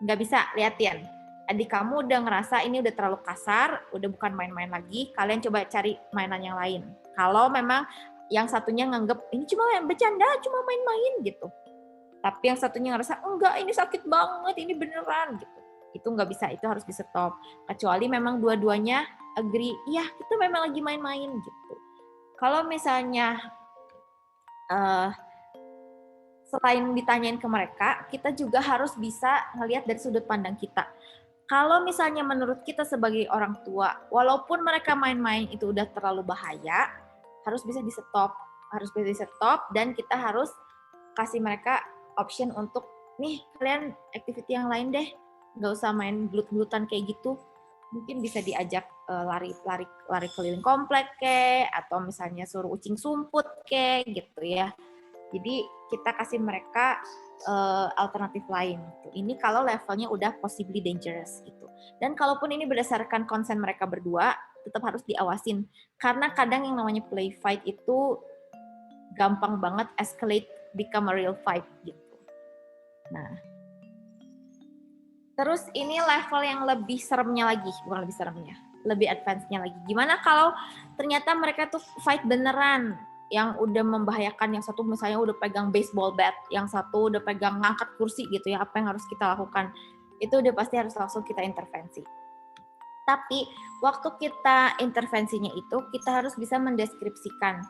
Nggak bisa liatin. Adik kamu udah ngerasa ini udah terlalu kasar, udah bukan main-main lagi, kalian coba cari mainan yang lain. Kalau memang yang satunya nganggep ini cuma bercanda, cuma main-main gitu. Tapi yang satunya ngerasa enggak ini sakit banget, ini beneran gitu. Itu nggak bisa, itu harus di stop. Kecuali memang dua-duanya agree, iya kita memang lagi main-main gitu. Kalau misalnya selain ditanyain ke mereka, kita juga harus bisa ngelihat dari sudut pandang kita. Kalau misalnya menurut kita sebagai orang tua, walaupun mereka main-main itu udah terlalu bahaya, harus bisa di stop, dan kita harus kasih mereka option untuk nih kalian activity yang lain deh, nggak usah main gelut-gelutan kayak gitu, mungkin bisa diajak lari keliling komplek atau misalnya suruh ucing sumput gitu ya. Jadi kita kasih mereka alternatif lain gitu. Ini kalau levelnya udah possibly dangerous gitu. Dan kalaupun ini berdasarkan konsen mereka berdua, tetap harus diawasin karena kadang yang namanya play fight itu gampang banget escalate become a real fight gitu. Nah, terus ini level yang lebih seremnya lagi, bukan lebih seremnya, lebih advance-nya lagi. Gimana kalau ternyata mereka tuh fight beneran, yang udah membahayakan, yang satu misalnya udah pegang baseball bat, yang satu udah pegang ngangkat kursi gitu ya, apa yang harus kita lakukan? Itu udah pasti harus langsung kita intervensi. Tapi waktu kita intervensinya itu, kita harus bisa mendeskripsikan.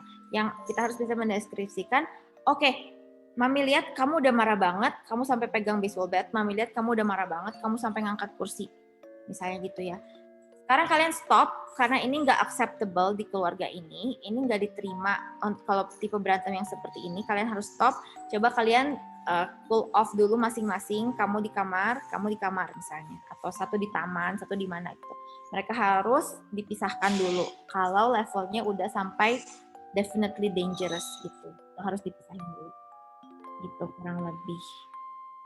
Oke, Mami lihat kamu udah marah banget, kamu sampai pegang baseball bat. Mami lihat kamu udah marah banget, kamu sampai ngangkat kursi. Misalnya gitu ya. Sekarang kalian stop, karena ini nggak acceptable di keluarga ini nggak diterima. Kalau tipe berantem yang seperti ini, kalian harus stop. Coba kalian cool off dulu masing-masing. Kamu di kamar misalnya. Atau satu di taman, satu di mana gitu. Mereka harus dipisahkan dulu. Kalau levelnya udah sampai definitely dangerous gitu. Harus dipisahin dulu. Gitu kurang lebih.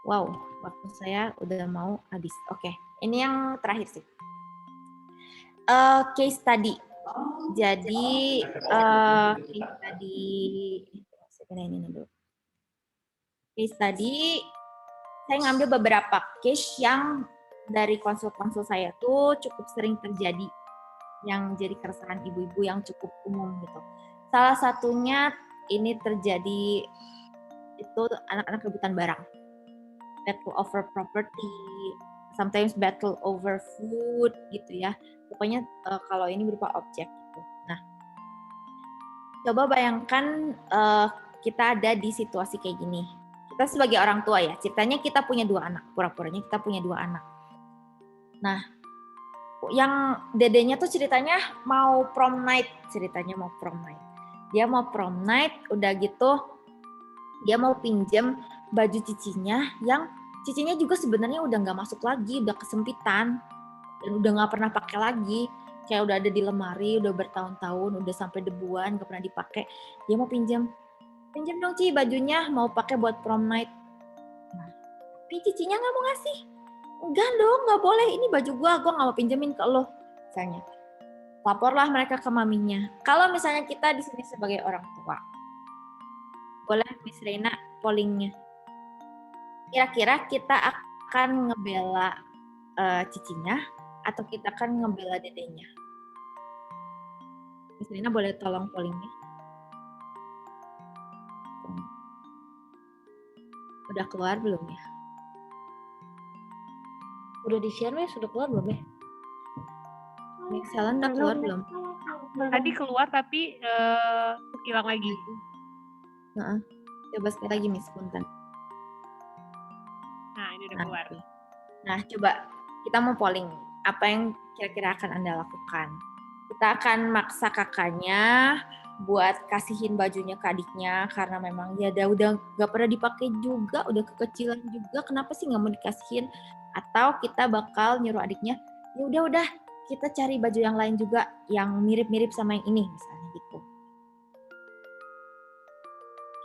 Wow, waktu saya udah mau habis. Oke, ini yang terakhir sih. Case study. Jadi case study ini dulu. Case study saya ngambil beberapa case yang dari konsul-konsul saya tuh cukup sering terjadi, yang jadi keresahan ibu-ibu yang cukup umum gitu. Salah satunya ini terjadi itu anak-anak rebutan barang, battle over property, sometimes battle over food gitu ya. Pokoknya kalau ini berupa objek gitu. Nah, coba bayangkan kita ada di situasi kayak gini. Kita sebagai orang tua ya, ceritanya kita punya 2 anak, pura-puranya kita punya 2 anak. Nah, yang dedenya tuh ceritanya mau prom night, Dia mau prom night, udah gitu dia mau pinjem baju cicinya yang cicinya juga sebenarnya udah nggak masuk lagi, udah kesempitan dan udah nggak pernah pakai lagi, kayak udah ada di lemari udah bertahun-tahun, udah sampai debuan nggak pernah dipakai. Dia mau pinjem dong Ci bajunya, mau pakai buat prom night. Nah, tapi cicinya nggak mau ngasih. enggak dong, nggak boleh, ini baju gue nggak mau pinjemin ke lo, misalnya. Laporlah mereka ke maminya. Kalau misalnya kita di sini sebagai orang tua, boleh Miss Reina pollingnya. Kira-kira kita akan ngebela cicinya atau kita akan ngebela dedenya? Miss Reina boleh tolong pollingnya. Udah keluar belum ya? Udah di-share ya? Sudah keluar belum ya? Miss Helen udah keluar belum? Tadi keluar tapi hilang lagi. Coba sekali lagi Miss, punten. Nah, ini udah keluar. Nah, coba kita mau polling. Apa yang kira-kira akan Anda lakukan? Kita akan maksa kakaknya buat kasihin bajunya ke adiknya karena memang ya udah nggak pernah dipakai juga, udah kekecilan juga, kenapa sih nggak mau dikasihin? Atau kita bakal nyuruh adiknya, ya udah kita cari baju yang lain juga yang mirip-mirip sama yang ini misalnya gitu.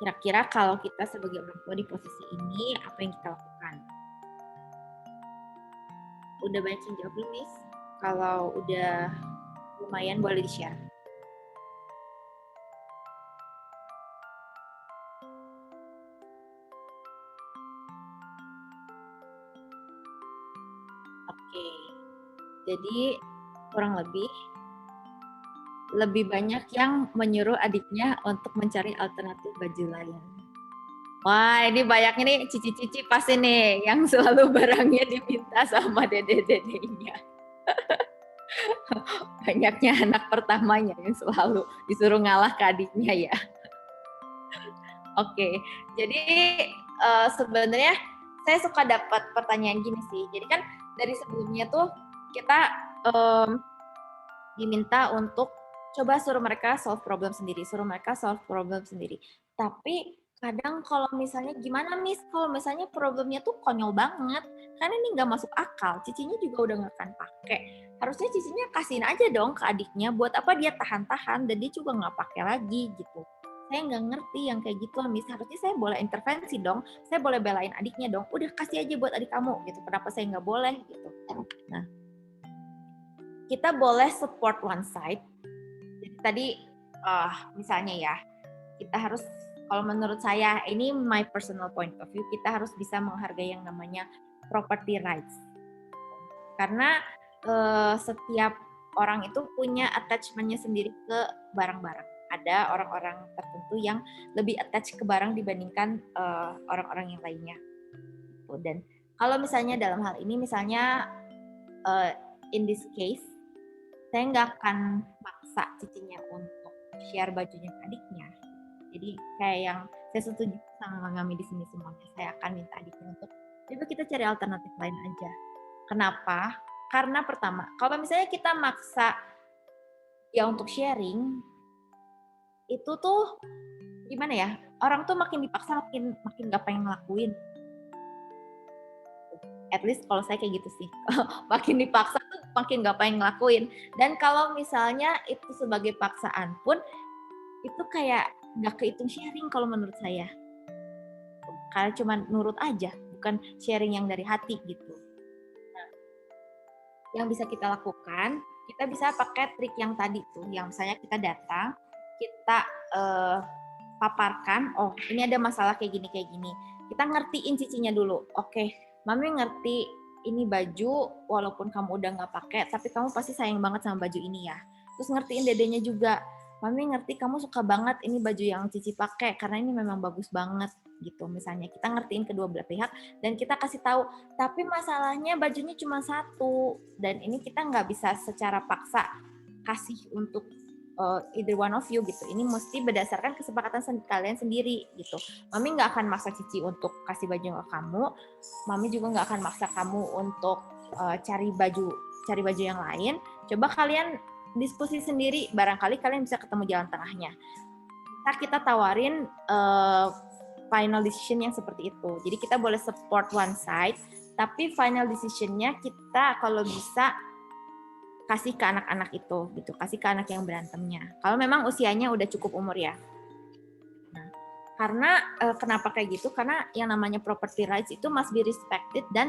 Kira-kira kalau kita sebagai orang tua di posisi ini, apa yang kita lakukan? Udah banyak yang jawab belum, Miss? Kalau udah lumayan boleh di-share. Oke. Jadi kurang lebih banyak yang menyuruh adiknya untuk mencari alternatif baju lain. Wah, ini banyak nih cici-cici pasti nih yang selalu barangnya diminta sama dede-dedenya. Banyaknya anak pertamanya yang selalu disuruh ngalah ke adiknya ya. Oke, jadi sebenarnya saya suka dapat pertanyaan gini sih. Jadi kan dari sebelumnya tuh kita diminta untuk coba suruh mereka solve problem sendiri. Tapi kadang kalau misalnya gimana Miss, kalau misalnya problemnya tuh konyol banget, karena ini nggak masuk akal, cicinya juga udah nggak akan pakai. Harusnya cicinya kasihin aja dong ke adiknya, buat apa dia tahan-tahan dan dia juga nggak pakai lagi gitu. Saya nggak ngerti yang kayak gitu Miss, harusnya saya boleh intervensi dong, saya boleh belain adiknya dong, udah kasih aja buat adik kamu gitu, kenapa saya nggak boleh gitu. Nah, kita boleh support one side. Jadi tadi misalnya ya, kita harus, kalau menurut saya, ini my personal point of view, kita harus bisa menghargai yang namanya property rights. Karena setiap orang itu punya attachment-nya sendiri ke barang-barang. Ada orang-orang tertentu yang lebih attach ke barang dibandingkan orang-orang yang lainnya. Dan kalau misalnya dalam hal ini, misalnya in this case, saya nggak akan maksa cicinya untuk share bajunya ke adiknya. Jadi kayak yang saya setuju sama Mami di sini semuanya, saya akan minta adiknya untuk coba kita cari alternatif lain aja. Kenapa? Karena pertama, kalau misalnya kita maksa dia untuk sharing, itu tuh gimana ya? Orang tuh makin dipaksa makin gak pengen ngelakuin. At least kalau saya kayak gitu sih. Makin dipaksa tuh makin gak pengen ngelakuin. Dan kalau misalnya itu sebagai paksaan pun, itu kayak gak kehitung sharing kalau menurut saya. Kayak cuma nurut aja, bukan sharing yang dari hati gitu. Nah, yang bisa kita lakukan, kita bisa pakai trik yang tadi tuh, yang misalnya kita datang, kita paparkan, oh ini ada masalah kayak gini. Kita ngertiin cicinya dulu. Oke, Mami ngerti ini baju, walaupun kamu udah nggak pakai, tapi kamu pasti sayang banget sama baju ini ya. Terus ngertiin dedenya juga. Mami ngerti kamu suka banget ini baju yang Cici pakai karena ini memang bagus banget gitu. Misalnya kita ngertiin kedua belah pihak dan kita kasih tahu, tapi masalahnya bajunya cuma satu dan ini kita nggak bisa secara paksa kasih untuk either one of you gitu. Ini mesti berdasarkan kesepakatan kalian sendiri gitu. Mami nggak akan maksa Cici untuk kasih baju ke kamu. Mami juga nggak akan maksa kamu untuk cari baju yang lain. Coba kalian diskusi sendiri, barangkali kalian bisa ketemu jalan tengahnya. Kita tawarin final decision yang seperti itu. Jadi kita boleh support one side, tapi final decision-nya kita kalau bisa kasih ke anak-anak itu, gitu. Kasih ke anak yang berantemnya. Kalau memang usianya udah cukup umur ya. Nah, karena kenapa kayak gitu? Karena yang namanya property rights itu must be respected dan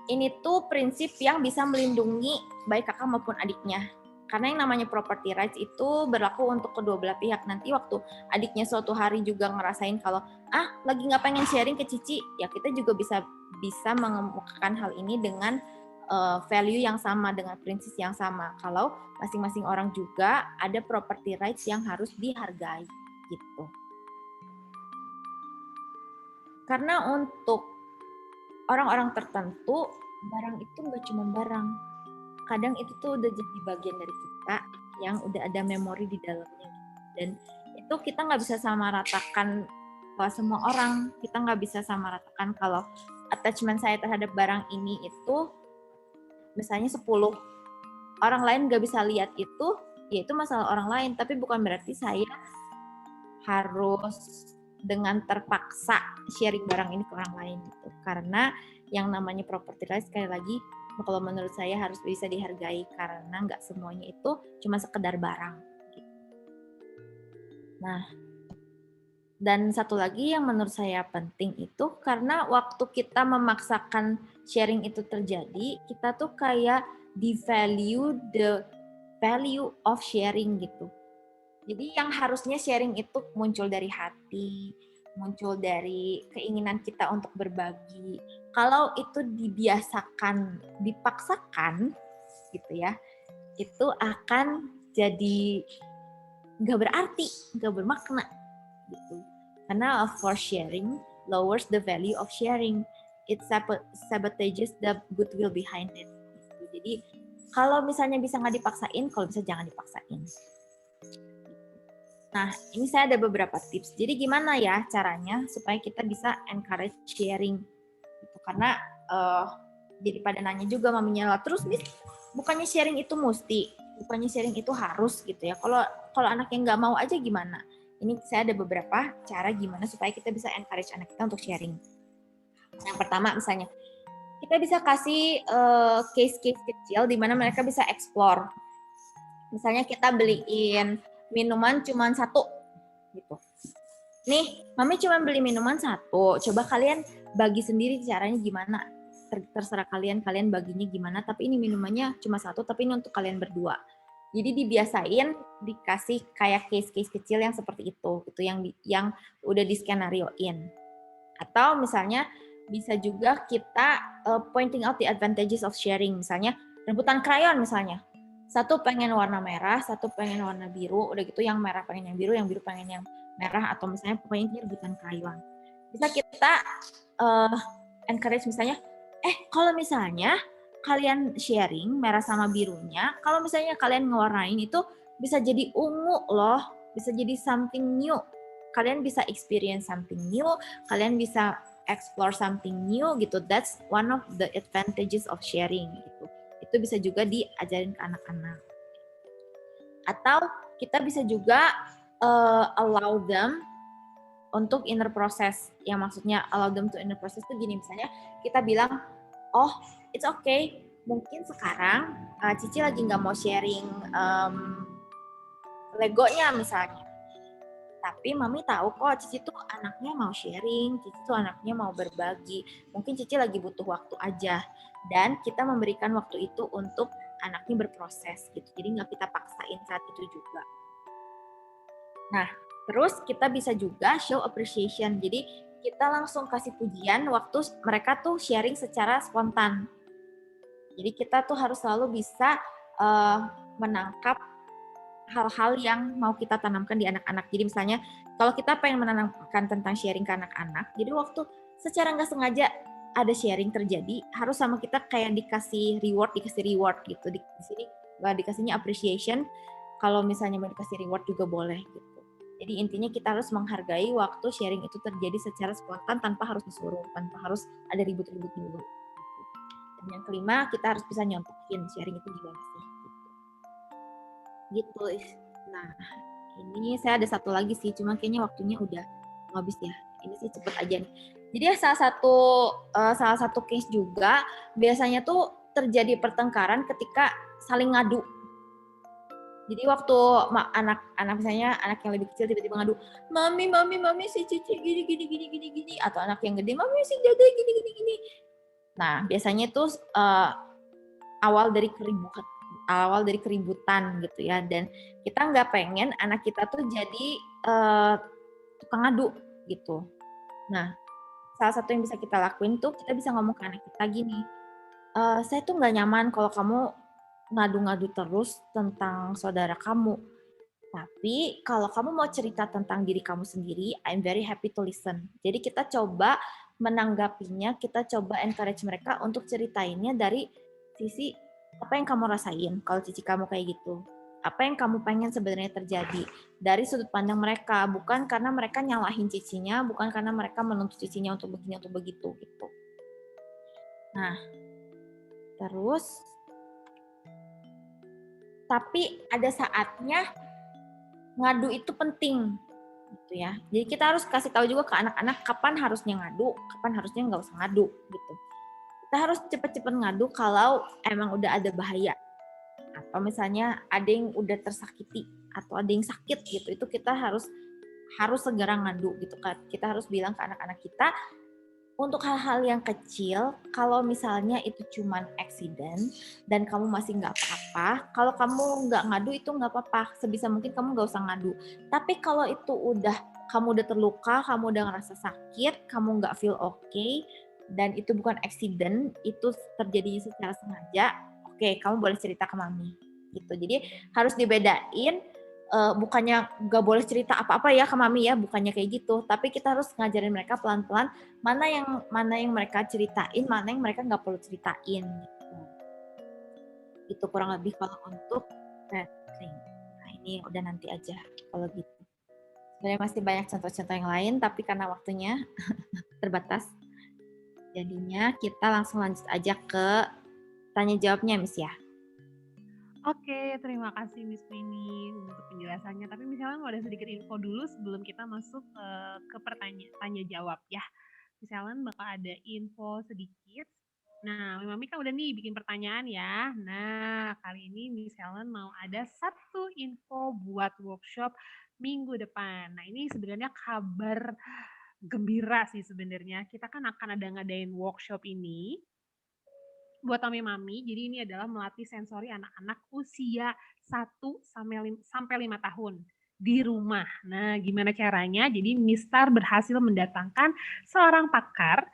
ini tuh prinsip yang bisa melindungi baik kakak maupun adiknya. Karena yang namanya property rights itu berlaku untuk kedua belah pihak. Nanti waktu adiknya suatu hari juga ngerasain kalau lagi nggak pengen sharing ke Cici, ya kita juga bisa mengemukakan hal ini dengan value yang sama, dengan prinsip yang sama. Kalau masing-masing orang juga ada property rights yang harus dihargai gitu. Karena untuk orang-orang tertentu barang itu nggak cuma barang, kadang itu tuh udah jadi bagian dari kita yang udah ada memori di dalamnya, dan itu kita nggak bisa sama ratakan ke semua orang. Kita nggak bisa sama ratakan kalau attachment saya terhadap barang ini itu misalnya 10 orang lain nggak bisa lihat itu, ya itu masalah orang lain, tapi bukan berarti saya harus dengan terpaksa sharing barang ini ke orang lain gitu. Karena yang namanya property rights sekali lagi kalau menurut saya harus bisa dihargai, karena nggak semuanya itu cuma sekedar barang. Nah, dan satu lagi yang menurut saya penting itu karena waktu kita memaksakan sharing itu terjadi, kita tuh kayak devalue the value of sharing gitu. Jadi yang harusnya sharing itu muncul dari hati, muncul dari keinginan kita untuk berbagi. Kalau itu dibiasakan, dipaksakan gitu ya, itu akan jadi nggak berarti, nggak bermakna gitu. Karena forced sharing lowers the value of sharing. It sabotages the goodwill behind it. Gitu. Jadi kalau misalnya bisa nggak dipaksain, kalau bisa jangan dipaksain. Nah, ini saya ada beberapa tips. Jadi gimana ya caranya supaya kita bisa encourage sharing? Gitu. Karena jadi pada nanya juga maminya lah, terus Miss, bukannya sharing itu mesti, bukannya sharing itu harus gitu ya. Kalau anaknya nggak mau aja gimana? Ini saya ada beberapa cara gimana supaya kita bisa encourage anak kita untuk sharing. Yang pertama misalnya, kita bisa kasih case-case kecil di mana mereka bisa explore. Misalnya kita beliin minuman cuma 1 gitu. Nih, mami cuma beli minuman 1. Coba kalian bagi sendiri caranya gimana. Terserah kalian baginya gimana. Tapi ini minumannya cuma 1, tapi ini untuk kalian berdua. Jadi dibiasain dikasih kayak case-case kecil yang seperti itu yang udah di skenarioin. Atau misalnya bisa juga kita pointing out the advantages of sharing. Misalnya rebutan krayon misalnya. Satu pengen warna merah, satu pengen warna biru, udah gitu yang merah pengen yang biru pengen yang merah, atau misalnya pokoknya ini rebutan krayon. Bisa kita encourage misalnya, kalau misalnya kalian sharing merah sama birunya, kalau misalnya kalian ngewarnain itu bisa jadi ungu loh, bisa jadi something new. Kalian bisa experience something new, kalian bisa explore something new gitu. That's one of the advantages of sharing gitu. Itu bisa juga diajarin ke anak-anak. Atau kita bisa juga allow them untuk inner process. Yang maksudnya allow them to inner process itu gini, misalnya kita bilang, oh it's okay, mungkin sekarang Cici lagi nggak mau sharing Legonya misalnya. Tapi mami tahu kok Cici tuh anaknya mau sharing, Cici tuh anaknya mau berbagi. Mungkin Cici lagi butuh waktu aja. Dan kita memberikan waktu itu untuk anaknya berproses gitu. Jadi nggak kita paksain saat itu juga. Nah, terus kita bisa juga show appreciation. Jadi kita langsung kasih pujian waktu mereka tuh sharing secara spontan. Jadi kita tuh harus selalu bisa menangkap hal-hal yang mau kita tanamkan di anak-anak. Jadi misalnya kalau kita pengen menanamkan tentang sharing ke anak-anak, jadi waktu secara nggak sengaja ada sharing terjadi, harus sama kita kayak dikasih reward gitu. Di sini dikasihnya appreciation. Kalau misalnya mau dikasih reward juga boleh gitu. Jadi intinya kita harus menghargai waktu sharing itu terjadi secara spontan tanpa harus disuruh, tanpa harus ada ribut-ribut dulu. Dan yang kelima, kita harus bisa nyontohin sharing itu gimana sih. Gitu. Nah, ini saya ada satu lagi sih, cuma kayaknya waktunya udah habis ya. Ini sih cepet aja nih. Jadi salah satu case juga biasanya tuh terjadi pertengkaran ketika saling ngadu. Jadi waktu anak misalnya anak yang lebih kecil tiba-tiba ngadu, mami si Cici gini, atau anak yang gede, mami si Dede gini. Nah, biasanya itu awal dari keributan gitu ya, dan kita nggak pengen anak kita tuh jadi tukang ngadu gitu. Nah, salah satu yang bisa kita lakuin tuh kita bisa ngomong ke anak kita gini, saya tuh nggak nyaman kalau kamu ngadu-ngadu terus tentang saudara kamu. Tapi kalau kamu mau cerita tentang diri kamu sendiri, I'm very happy to listen. Jadi kita coba menanggapinya, kita coba encourage mereka untuk ceritainnya dari sisi apa yang kamu rasain kalau cici kamu kayak gitu. Apa yang kamu pengen sebenarnya terjadi dari sudut pandang mereka, bukan karena mereka nyalahin cicinya, bukan karena mereka menuntut cicinya untuk begini untuk begitu gitu. Nah, terus tapi ada saatnya ngadu itu penting gitu ya. Jadi kita harus kasih tahu juga ke anak-anak kapan harusnya ngadu, kapan harusnya nggak usah ngadu gitu. Kita harus cepet-cepet ngadu kalau emang udah ada bahaya. Atau misalnya ada yang udah tersakiti atau ada yang sakit gitu. Itu kita harus segera ngadu gitu kan. Kita harus bilang ke anak-anak kita untuk hal-hal yang kecil, kalau misalnya itu cuman accident dan kamu masih nggak apa-apa, kalau kamu nggak ngadu itu nggak apa-apa, sebisa mungkin kamu nggak usah ngadu. Tapi kalau itu kamu udah terluka, kamu udah ngerasa sakit, kamu nggak feel okay, dan itu bukan accident, itu terjadi secara sengaja, oke, kamu boleh cerita ke mami. Gitu. Jadi harus dibedain, bukannya nggak boleh cerita apa-apa ya ke mami ya, bukannya kayak gitu. Tapi kita harus ngajarin mereka pelan-pelan mana yang mereka ceritain, mana yang mereka nggak perlu ceritain gitu. Itu kurang lebih kalau untuk parenting. Nah ini udah nanti aja kalau gitu. Sebenarnya masih banyak contoh-contoh yang lain, tapi karena waktunya terbatas, jadinya kita langsung lanjut aja ke tanya jawabnya, Miss ya. Oke, terima kasih Miss Winnie untuk penjelasannya. Tapi misalnya mau ada sedikit info dulu sebelum kita masuk ke tanya jawab ya. Misalnya bakal ada info sedikit. Nah, Mami kan udah nih bikin pertanyaan ya. Nah, kali ini Miss Helen mau ada satu info buat workshop minggu depan. Nah, ini sebenarnya kabar gembira sih sebenarnya. Kita kan akan ada ngadain workshop ini buat mami-mami. Jadi ini adalah melatih sensori anak-anak usia 1 sampai 5 tahun di rumah. Nah, gimana caranya? Jadi Mistar berhasil mendatangkan seorang pakar,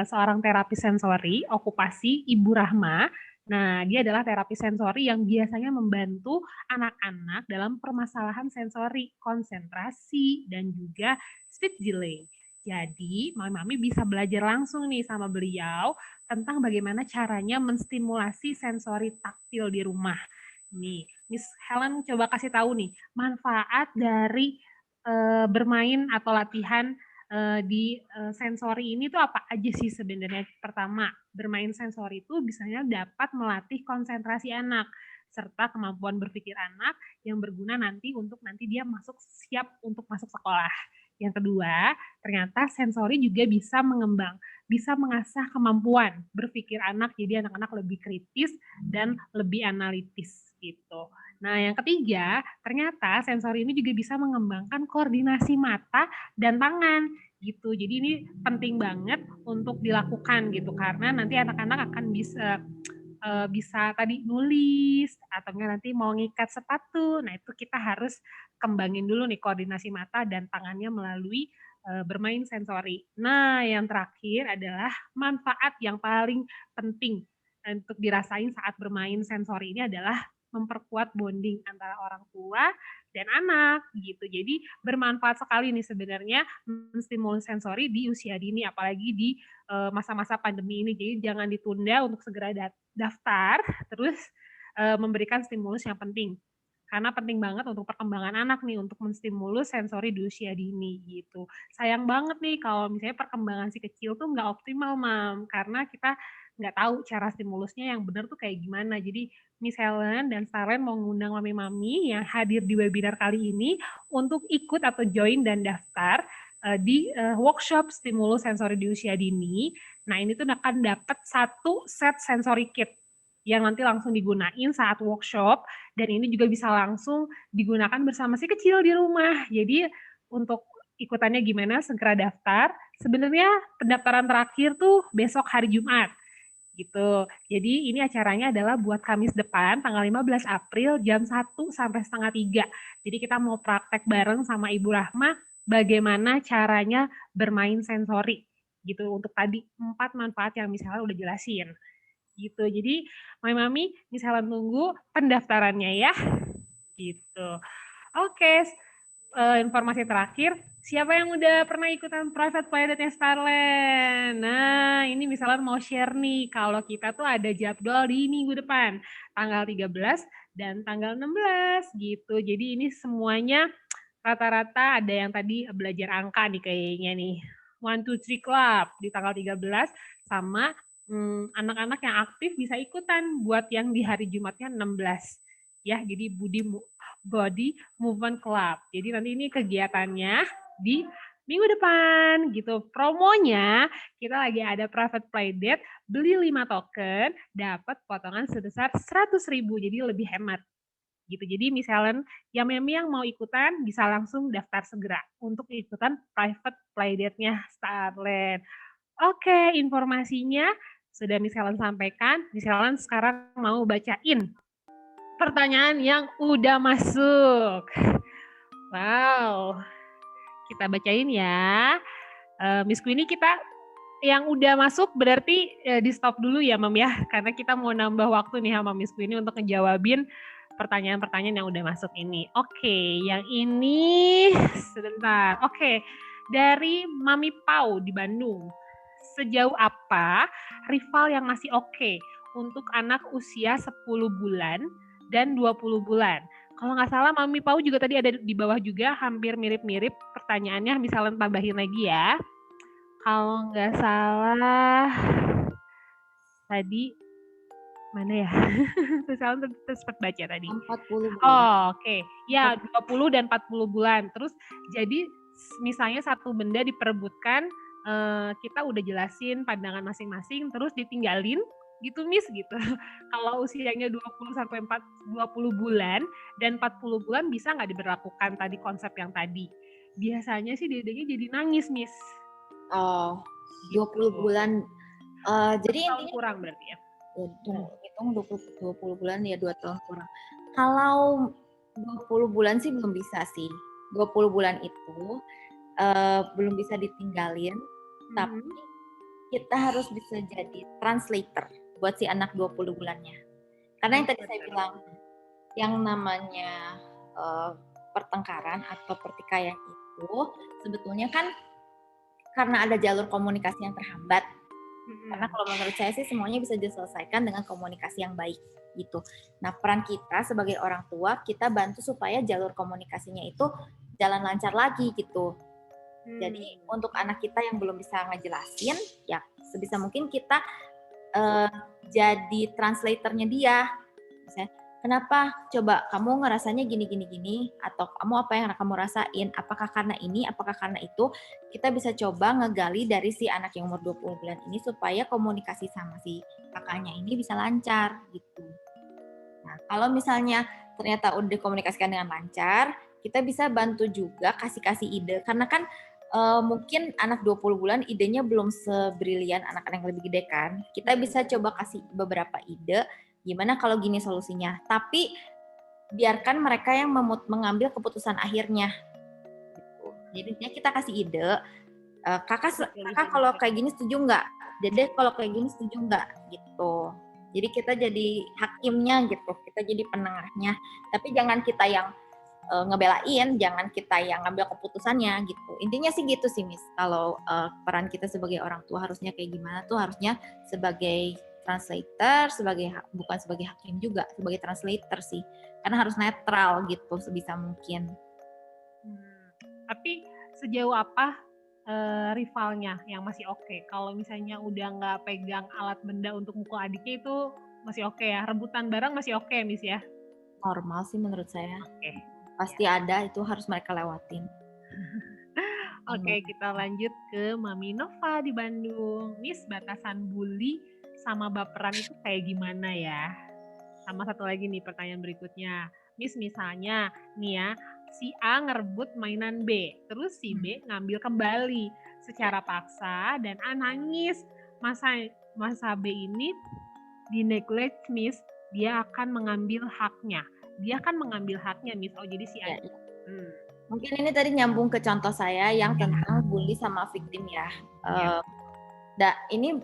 seorang terapi sensori, okupasi Ibu Rahma. Nah, dia adalah terapi sensori yang biasanya membantu anak-anak dalam permasalahan sensori, konsentrasi, dan juga speech delay. Jadi, mami-mami bisa belajar langsung nih sama beliau tentang bagaimana caranya menstimulasi sensori taktil di rumah. Nih, Miss Helen coba kasih tahu nih, manfaat dari bermain atau latihan di sensori ini tuh apa aja sih sebenarnya? Pertama, bermain sensori itu biasanya dapat melatih konsentrasi anak serta kemampuan berpikir anak yang berguna nanti untuk nanti dia siap untuk masuk sekolah. Yang kedua, ternyata sensori juga bisa mengasah kemampuan berpikir anak, jadi anak-anak lebih kritis dan lebih analitis gitu. Nah, yang ketiga, ternyata sensori ini juga bisa mengembangkan koordinasi mata dan tangan gitu. Jadi ini penting banget untuk dilakukan gitu karena nanti anak-anak akan bisa tadi nulis atau nanti mau ngikat sepatu. Nah, itu kita harus kembangin dulu nih koordinasi mata dan tangannya melalui bermain sensori. Nah, yang terakhir adalah manfaat yang paling penting untuk dirasain saat bermain sensori ini adalah memperkuat bonding antara orang tua dan anak gitu. Jadi bermanfaat sekali nih sebenarnya menstimulus sensori di usia dini apalagi di masa-masa pandemi ini. Jadi jangan ditunda untuk segera daftar terus memberikan stimulus yang penting. Karena penting banget untuk perkembangan anak nih, untuk menstimulus sensori di usia dini gitu. Sayang banget nih kalau misalnya perkembangan si kecil tuh nggak optimal, Mam. Karena kita nggak tahu cara stimulusnya yang benar tuh kayak gimana. Jadi Miss Helen dan Starlen mau ngundang mami-mami yang hadir di webinar kali ini untuk ikut atau join dan daftar di workshop stimulus sensori di usia dini. Nah, ini tuh akan dapat satu set sensory kit yang nanti langsung digunain saat workshop dan ini juga bisa langsung digunakan bersama si kecil di rumah. Jadi untuk ikutannya gimana segera daftar. Sebenarnya pendaftaran terakhir tuh besok hari Jumat. gitu. Jadi ini acaranya adalah buat Kamis depan tanggal 15 April jam 1 sampai setengah 3. Jadi kita mau praktek bareng sama Ibu Rahma bagaimana caranya bermain sensori gitu untuk tadi 4 manfaat yang misalnya udah jelasin gitu. Jadi mami-mami misalnya tunggu pendaftarannya ya gitu. Oke, informasi terakhir, siapa yang udah pernah ikutan private pilotnya Starland? Nah, ini misalnya mau share nih, kalau kita tuh ada jadwal di minggu depan, tanggal 13 dan tanggal 16 gitu. Jadi ini semuanya rata-rata ada yang tadi belajar angka nih kayaknya nih. 1, 2, 3 Club di tanggal 13 sama anak-anak yang aktif bisa ikutan buat yang di hari Jumatnya 16 ya. Jadi Body Movement Club. Jadi nanti ini kegiatannya di minggu depan gitu. Promonya kita lagi ada private play date, beli 5 token, dapat potongan sebesar 100.000. Jadi lebih hemat gitu. Jadi misalnya yang mau ikutan bisa langsung daftar segera untuk ikutan private playdate-nya Starland. Oke, informasinya sudah Miss Helen sampaikan. Miss Helen sekarang mau bacain pertanyaan yang udah masuk. Wow, kita bacain ya. Miss Queenie, kita yang udah masuk berarti di stop dulu ya, Mam ya, karena kita mau nambah waktu nih sama Miss Queenie untuk ngejawabin pertanyaan-pertanyaan yang udah masuk ini. Oke, yang ini sebentar. Oke, dari Mami Pau di Bandung. Sejauh apa rival yang masih oke untuk anak usia 10 bulan dan 20 bulan? Kalau nggak salah Mami Pau juga tadi ada di bawah juga, hampir mirip-mirip pertanyaannya, misalnya tambahin lagi ya. Kalau nggak salah tadi mana ya? Terus sempat baca tadi. 40 bulan. Oh, oke. Ya, 20 dan 40 bulan. Terus jadi misalnya satu benda diperebutkan, kita udah jelasin pandangan masing-masing, terus ditinggalin gitu Miss gitu. Kalau usianya 20 sampai 20 bulan dan 40 bulan bisa nggak diberlakukan tadi konsep yang tadi? Biasanya sih dedenya jadi nangis Miss. Oh, 20 bulan. Jadi tahun intinya kurang berarti ya. hitung 20 bulan ya 2 tahun kurang. Kalau 20 bulan sih belum bisa sih. 20 bulan itu belum bisa ditinggalin, tapi kita harus bisa jadi translator buat si anak 20 bulannya. Karena yang tadi saya bilang, yang namanya pertengkaran atau pertikaian itu sebetulnya kan karena ada jalur komunikasi yang terhambat. Karena kalau menurut saya sih semuanya bisa diselesaikan dengan komunikasi yang baik gitu. Nah, peran kita sebagai orang tua, kita bantu supaya jalur komunikasinya itu jalan lancar lagi gitu. Jadi untuk anak kita yang belum bisa ngejelasin, ya sebisa mungkin kita jadi translatornya dia. Misalnya, kenapa coba kamu ngerasanya gini, atau kamu apa yang kamu rasain, apakah karena ini, apakah karena itu, kita bisa coba ngegali dari si anak yang umur 20 bulan ini supaya komunikasi sama si kakaknya ini bisa lancar gitu. Nah, kalau misalnya ternyata udah dikomunikasikan dengan lancar, kita bisa bantu juga kasih ide, karena kan mungkin anak 20 bulan idenya belum sebrilian anak-anak yang lebih gede kan. Kita bisa coba kasih beberapa ide, gimana kalau gini solusinya. Tapi biarkan mereka yang mengambil keputusan akhirnya. Gitu. Jadi kita kasih ide, kakak kalau kayak gini setuju nggak? Dede kalau kayak gini setuju nggak? Gitu. Jadi kita jadi hakimnya gitu, kita jadi penengahnya. Tapi jangan kita yang ngebelain, jangan kita yang ngambil keputusannya gitu. Intinya sih gitu sih Miss. Kalau peran kita sebagai orang tua harusnya kayak gimana tuh, harusnya sebagai translator, bukan sebagai hakim juga, sebagai translator sih. Karena harus netral gitu sebisa mungkin. Tapi sejauh apa rivalnya yang masih oke? Kalau misalnya udah nggak pegang alat benda untuk mukul adiknya itu masih oke ya? Rebutan barang masih oke Miss ya? Normal sih menurut saya. Oke. Pasti ada, itu harus mereka lewatin. Oke, kita lanjut ke Mami Nova di Bandung. Miss, batasan bully sama baperan itu kayak gimana ya? Sama satu lagi nih pertanyaan berikutnya. Miss, misalnya nih ya, si A ngerebut mainan B, terus si B ngambil kembali secara paksa dan A nangis. Mas HB ini di-neglect, Miss, dia akan mengambil haknya. Dia akan mengambil haknya, Miss. Oh, jadi si Ya, adik. ya. Mungkin ini tadi nyambung ke contoh saya yang tentang bully sama victim ya. Ya. Ini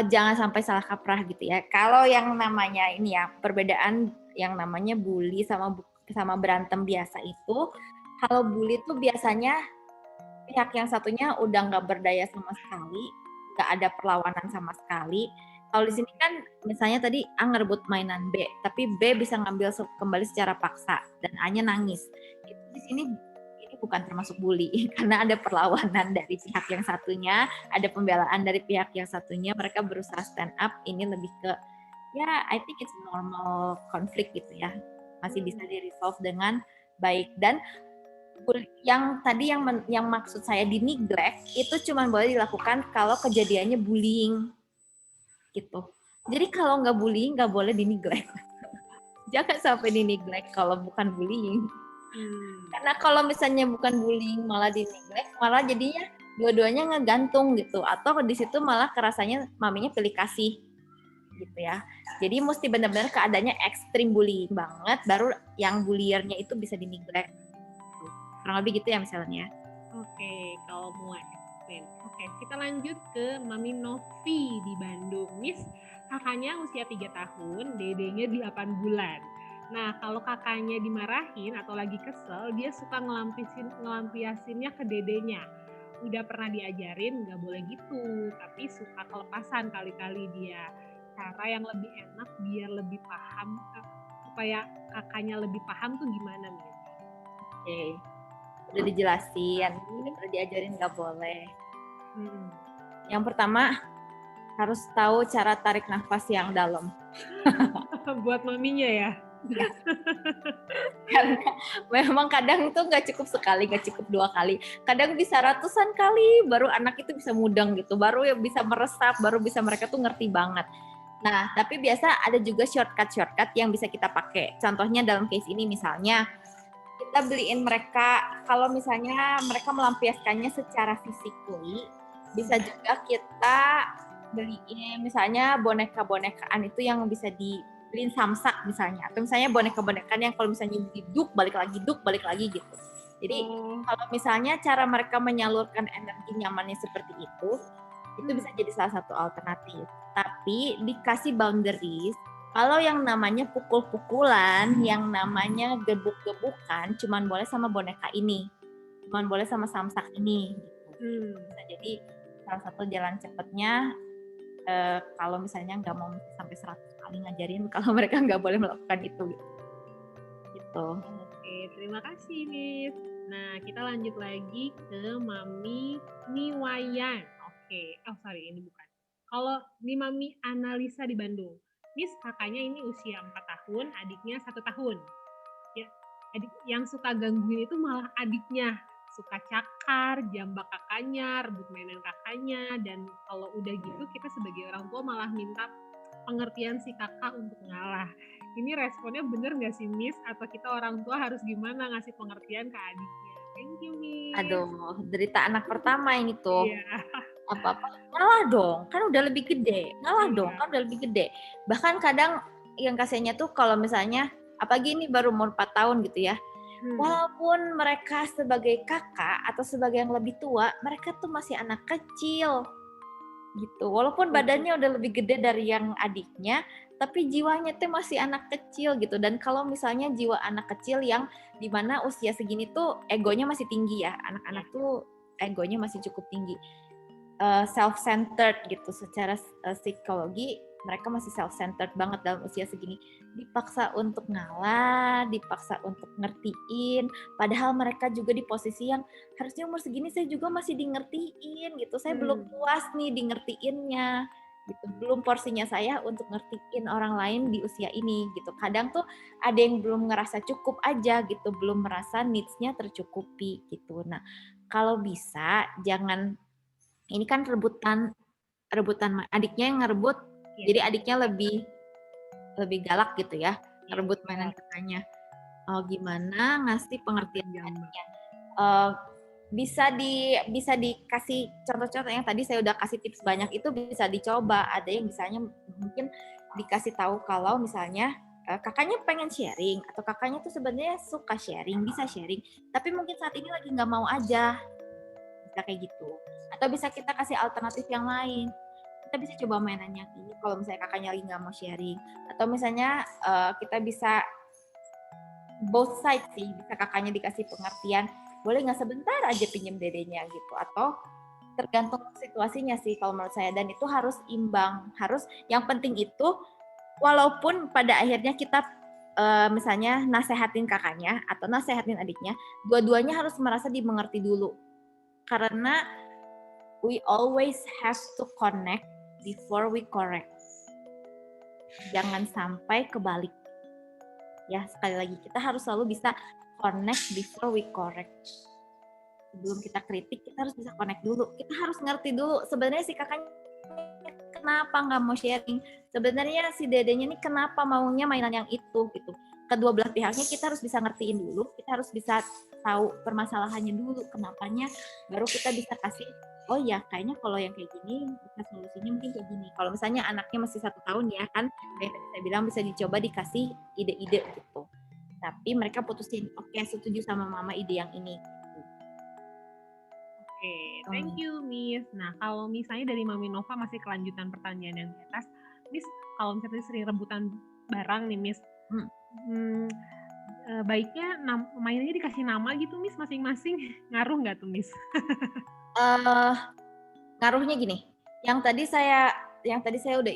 jangan sampai salah kaprah gitu ya. Kalau yang namanya ini ya, perbedaan yang namanya bully sama berantem biasa itu, kalau bully itu biasanya pihak yang satunya udah nggak berdaya sama sekali, nggak ada perlawanan sama sekali. Kalau di sini kan misalnya tadi A ngerebut mainan B, tapi B bisa ngambil kembali secara paksa dan A-nya nangis. Itu di sini ini bukan termasuk bully karena ada perlawanan dari pihak yang satunya, ada pembelaan dari pihak yang satunya, mereka berusaha stand up. Ini lebih ke ya I think it's normal konflik gitu ya. Masih bisa di-resolve dengan baik. Dan yang tadi yang maksud saya di neglect itu cuma boleh dilakukan kalau kejadiannya bullying gitu. Jadi kalau nggak bullying nggak boleh di neglect. Jangan sampai di neglect kalau bukan bullying. Karena kalau misalnya bukan bullying malah di neglect, malah jadinya dua-duanya ngegantung gitu. Atau di situ malah kerasanya maminya pilih kasih gitu ya. Jadi mesti benar-benar keadaannya ekstrim bullying banget, baru yang bulliernya itu bisa di neglect. Kurang lebih gitu ya misalnya. Oke, kalau mau explain. Oke, kita lanjut ke Mami Novi di Bandung. Miss, kakaknya usia 3 tahun, dedenya 8 bulan. Nah, kalau kakaknya dimarahin atau lagi kesel, dia suka ngelampiasinnya ke dedenya. Udah pernah diajarin nggak boleh gitu, tapi suka kelepasan kali-kali dia. Cara yang lebih enak biar lebih paham, supaya kakaknya lebih paham tuh gimana, Miss? Oke. Udah dijelasin, udah diajarin nggak boleh. Yang pertama harus tahu cara tarik nafas yang dalam. Buat maminya ya. Karena memang kadang tuh nggak cukup sekali, nggak cukup 2 kali, kadang bisa ratusan kali baru anak itu bisa mudeng gitu, baru ya bisa meresap, baru bisa mereka tuh ngerti banget. Nah, tapi biasa ada juga shortcut yang bisa kita pakai. Contohnya dalam case ini misalnya kita beliin mereka, kalau misalnya mereka melampiaskannya secara physically, bisa juga kita beliin misalnya boneka-bonekaan itu yang bisa dibeliin samsak misalnya, atau misalnya boneka-bonekaan yang kalau misalnya duk balik lagi gitu. Jadi kalau misalnya cara mereka menyalurkan energi nyamannya seperti itu bisa jadi salah satu alternatif. Tapi dikasih boundaries. Kalau yang namanya pukul-pukulan, yang namanya gebuk-gebukan, cuman boleh sama boneka ini, cuman boleh sama samsak ini. Bisa jadi salah satu jalan cepatnya, kalau misalnya nggak mau sampai 100 kali ngajarin, kalau mereka nggak boleh melakukan itu. Gitu. Oke, terima kasih, Miss. Nah, kita lanjut lagi ke Mami Niwayan. Oke, sorry, ini bukan. Kalau di Mami Analisa di Bandung, Miss kakaknya ini usia 4 tahun, adiknya 1 tahun. Ya, adik yang suka gangguin itu malah adiknya. Suka cakar, jambak kakaknya, rebut mainan kakaknya, dan kalau udah gitu kita sebagai orang tua malah minta pengertian si kakak untuk ngalah. Ini responnya bener nggak sih, Miss? Atau kita orang tua harus gimana ngasih pengertian ke adiknya? Thank you, Miss. Aduh, derita anak pertama ini tuh. Iya. Apa-apa ngalah dong, kan udah lebih gede. Ngalah dong, kan udah lebih gede. Bahkan kadang yang kasihannya tuh kalau misalnya apalagi ini baru umur 4 tahun gitu ya. Walaupun mereka sebagai kakak atau sebagai yang lebih tua, mereka tuh masih anak kecil gitu. Walaupun badannya udah lebih gede dari yang adiknya, tapi jiwanya tuh masih anak kecil gitu. Dan kalau misalnya jiwa anak kecil yang dimana usia segini tuh egonya masih tinggi ya, anak-anak tuh egonya masih cukup tinggi, self-centered gitu. Secara psikologi mereka masih self-centered banget dalam usia segini. Dipaksa untuk ngalah, dipaksa untuk ngertiin, padahal mereka juga di posisi yang harusnya umur segini saya juga masih di ngertiin gitu. Saya belum puas nih di ngertiinnya gitu. Belum porsinya saya untuk ngertiin orang lain di usia ini gitu. Kadang tuh ada yang belum ngerasa cukup aja gitu, belum merasa needs-nya tercukupi gitu. Nah, kalau bisa jangan, ini kan rebutan adiknya yang ngerebut, jadi adiknya lebih galak gitu ya, ngerebut mainan kakaknya. Gimana ngasih pengertian adiknya? bisa dikasih contoh-contoh yang tadi saya udah kasih tips banyak, itu bisa dicoba. Ada yang misalnya mungkin dikasih tahu kalau misalnya kakaknya pengen sharing atau kakaknya tuh sebenarnya suka sharing, bisa sharing, tapi mungkin saat ini lagi nggak mau aja, bisa kayak gitu. Atau bisa kita kasih alternatif yang lain. Kita bisa coba mainan yang ini kalau misalnya kakaknya lagi nggak mau sharing. Atau misalnya kita bisa both side sih, bisa kakaknya dikasih pengertian, boleh nggak sebentar aja pinjem dedenya gitu, atau tergantung situasinya sih kalau menurut saya. Dan itu harus imbang, harus yang penting itu walaupun pada akhirnya kita misalnya nasehatin kakaknya atau nasehatin adiknya, dua-duanya harus merasa dimengerti dulu, karena we always have to connect before we correct, jangan sampai kebalik. Ya, sekali lagi kita harus selalu bisa connect before we correct. Sebelum kita kritik, kita harus bisa connect dulu. Kita harus ngerti dulu sebenarnya si kakaknya kenapa nggak mau sharing. Sebenarnya si dedenya ini kenapa maunya mainan yang itu gitu. Kedua belah pihaknya kita harus bisa ngertiin dulu. Kita harus bisa tahu permasalahannya dulu, kenapanya. Baru kita bisa kasih, oh ya kayaknya kalau yang kayak gini bisa solusinya mungkin kayak gini. Kalau misalnya anaknya masih 1 tahun ya kan, kayak tadi saya bilang bisa dicoba dikasih ide-ide gitu. Tapi mereka putusin, oke, setuju sama mama ide yang ini. Oke, thank you Miss. Nah, kalau misalnya dari Mami Nova masih kelanjutan pertanyaan yang di atas, Miss, kalau misalnya sering rebutan barang nih Miss, baiknya mainannya dikasih nama gitu Miss masing-masing, ngaruh nggak tuh Miss? Ngaruhnya gini, yang tadi saya udah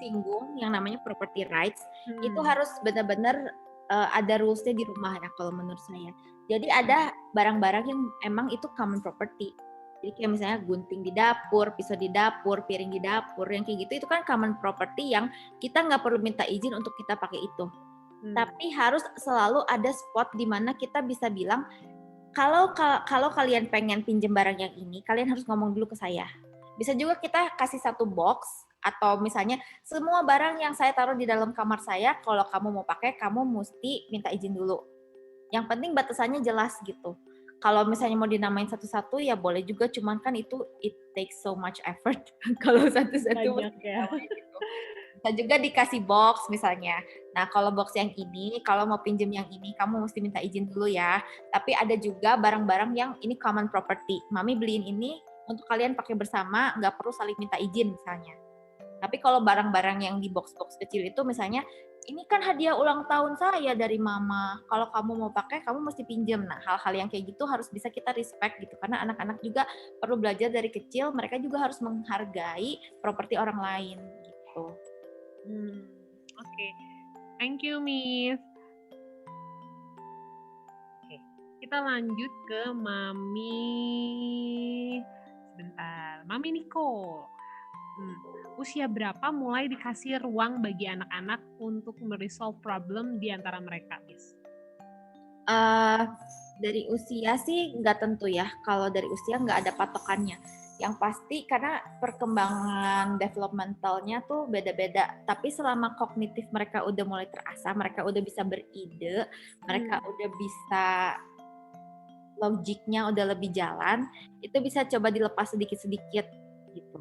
singgung yang namanya property rights, itu harus benar-benar ada rules-nya di rumah ya kalau menurut saya. Jadi ada barang-barang yang emang itu common property. Jadi kayak misalnya gunting di dapur, pisau di dapur, piring di dapur, yang kayak gitu itu kan common property yang kita nggak perlu minta izin untuk kita pakai itu. Tapi harus selalu ada spot di mana kita bisa bilang, kalau kalian pengen pinjem barang yang ini, kalian harus ngomong dulu ke saya. Bisa juga kita kasih satu box, atau misalnya semua barang yang saya taruh di dalam kamar saya, kalau kamu mau pakai, kamu mesti minta izin dulu. Yang penting batasannya jelas gitu. Kalau misalnya mau dinamain satu-satu ya boleh juga, cuman kan itu it takes so much effort kalau satu-satu mesti dinamain gitu. Bisa juga dikasih box misalnya. Nah, kalau box yang ini, kalau mau pinjem yang ini, kamu mesti minta izin dulu ya. Tapi ada juga barang-barang yang ini common property. Mami beliin ini untuk kalian pakai bersama, nggak perlu saling minta izin misalnya. Tapi kalau barang-barang yang di box-box kecil itu misalnya, ini kan hadiah ulang tahun saya dari mama. Kalau kamu mau pakai, kamu mesti pinjem. Nah, hal-hal yang kayak gitu harus bisa kita respect gitu. Karena anak-anak juga perlu belajar dari kecil, mereka juga harus menghargai properti orang lain gitu. Oke. Thank you, Miss. Oke, kita lanjut ke Mami Nicole. Usia berapa mulai dikasih ruang bagi anak-anak untuk meresolve problem di antara mereka, Miss? Dari usia sih nggak tentu ya. Kalau dari usia nggak ada patokannya. Yang pasti karena perkembangan developmentalnya tuh beda-beda. Tapi selama kognitif mereka udah mulai terasah, mereka udah bisa beride, mereka udah bisa logiknya udah lebih jalan, itu bisa coba dilepas sedikit-sedikit gitu.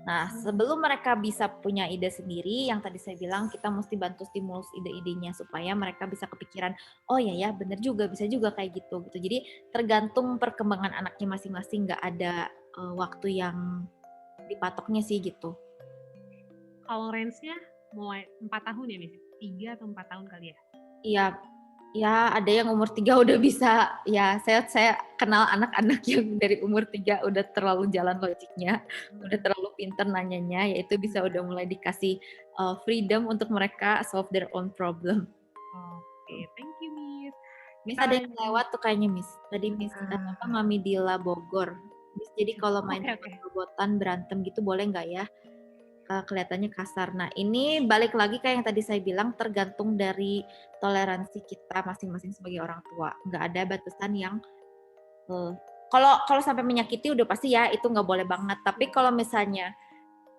Nah, sebelum mereka bisa punya ide sendiri, yang tadi saya bilang kita mesti bantu stimulus ide-idenya supaya mereka bisa kepikiran, oh ya bener juga, bisa juga kayak gitu. Jadi tergantung perkembangan anaknya masing-masing, nggak ada waktu yang dipatoknya sih gitu. Kalau range-nya mulai 4 tahun ya, Miss? 3 atau 4 tahun kali ya? Iya, ya ada yang umur 3 udah bisa, ya saya kenal anak-anak yang dari umur 3 udah terlalu jalan logiknya, udah terlalu pinter nanyanya, yaitu bisa udah mulai dikasih freedom untuk mereka solve their own problem. Oke, thank you Miss. Miss ada yang lewat tuh kayaknya Miss, tadi Miss Mami Dila Bogor. Miss, jadi kalau main robotan berantem gitu boleh nggak ya? Kelihatannya kasar. Nah, ini balik lagi kayak yang tadi saya bilang, tergantung dari toleransi kita masing-masing sebagai orang tua. Nggak ada batasan yang kalau sampai menyakiti udah pasti ya itu nggak boleh banget. Tapi kalau misalnya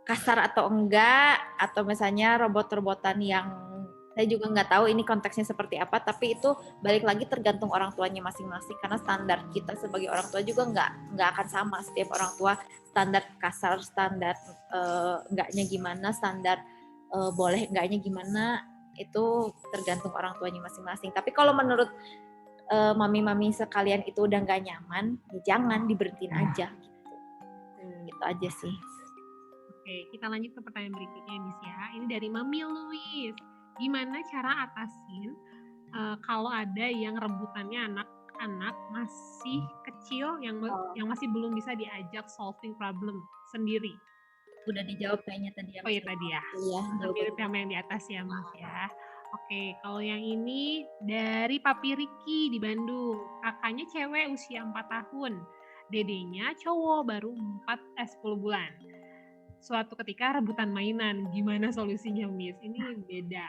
kasar atau enggak, atau misalnya robot-robotan yang Saya juga nggak tahu ini konteksnya seperti apa, tapi itu balik lagi tergantung orang tuanya masing-masing, karena standar kita sebagai orang tua juga nggak akan sama. Setiap orang tua standar kasar, standar enggaknya gimana, standar boleh enggaknya gimana, itu tergantung orang tuanya masing-masing. Tapi kalau menurut mami-mami sekalian itu udah nggak nyaman, ya jangan, diberhentiin aja gitu. Gitu aja sih. Oke, kita lanjut ke pertanyaan berikutnya, Miss ya. Ini dari Mami Louis. Gimana cara atasin kalau ada yang rebutannya anak-anak masih kecil yang masih belum bisa diajak solving problem sendiri? Udah dijawab kayaknya tadi. Oh iya tadi ya. Mirip sama yang di atas ya, Mas ya. Oke, kalau yang ini dari Papi Riki di Bandung. Kakaknya cewek usia 4 tahun. Dedenya cowok baru 10 bulan. Suatu ketika rebutan mainan, gimana solusinya, Miss? Ini beda.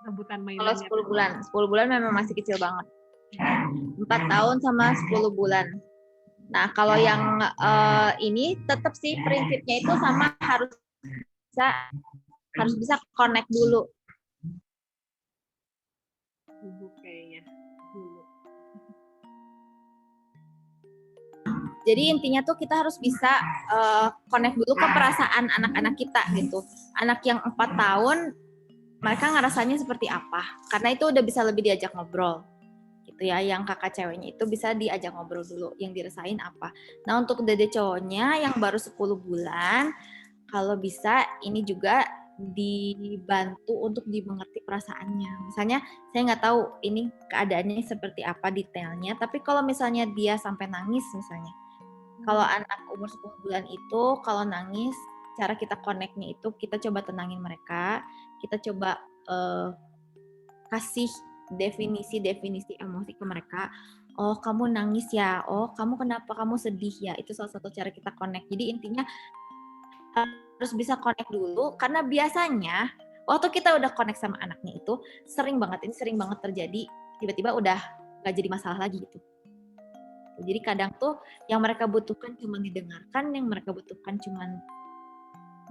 Rebutan mainan. Kalau 10 bulan memang masih kecil banget. 4 tahun sama 10 bulan. Nah, kalau yang ini tetap sih prinsipnya itu sama, harus bisa connect dulu. Kayaknya dulu. Jadi intinya tuh kita harus bisa connect dulu ke perasaan anak-anak kita gitu. Anak yang 4 tahun, mereka ngerasanya seperti apa? Karena itu udah bisa lebih diajak ngobrol. Gitu ya, yang kakak ceweknya itu bisa diajak ngobrol dulu, yang dirasain apa. Nah, untuk dede cowoknya yang baru 10 bulan, kalau bisa ini juga dibantu untuk dimengerti perasaannya. Misalnya saya nggak tahu ini keadaannya seperti apa detailnya, tapi kalau misalnya dia sampai nangis misalnya, kalau anak umur 10 bulan itu kalau nangis, cara kita connect-nya itu kita coba tenangin mereka, kita coba kasih definisi emosi ke mereka. Oh, kamu nangis ya. Oh, kamu kenapa? Kamu sedih ya. Itu salah satu cara kita connect. Jadi intinya harus bisa connect dulu, karena biasanya waktu kita udah connect sama anaknya itu sering banget terjadi, tiba-tiba udah gak jadi masalah lagi gitu. Jadi kadang tuh yang mereka butuhkan cuma didengarkan, yang mereka butuhkan cuma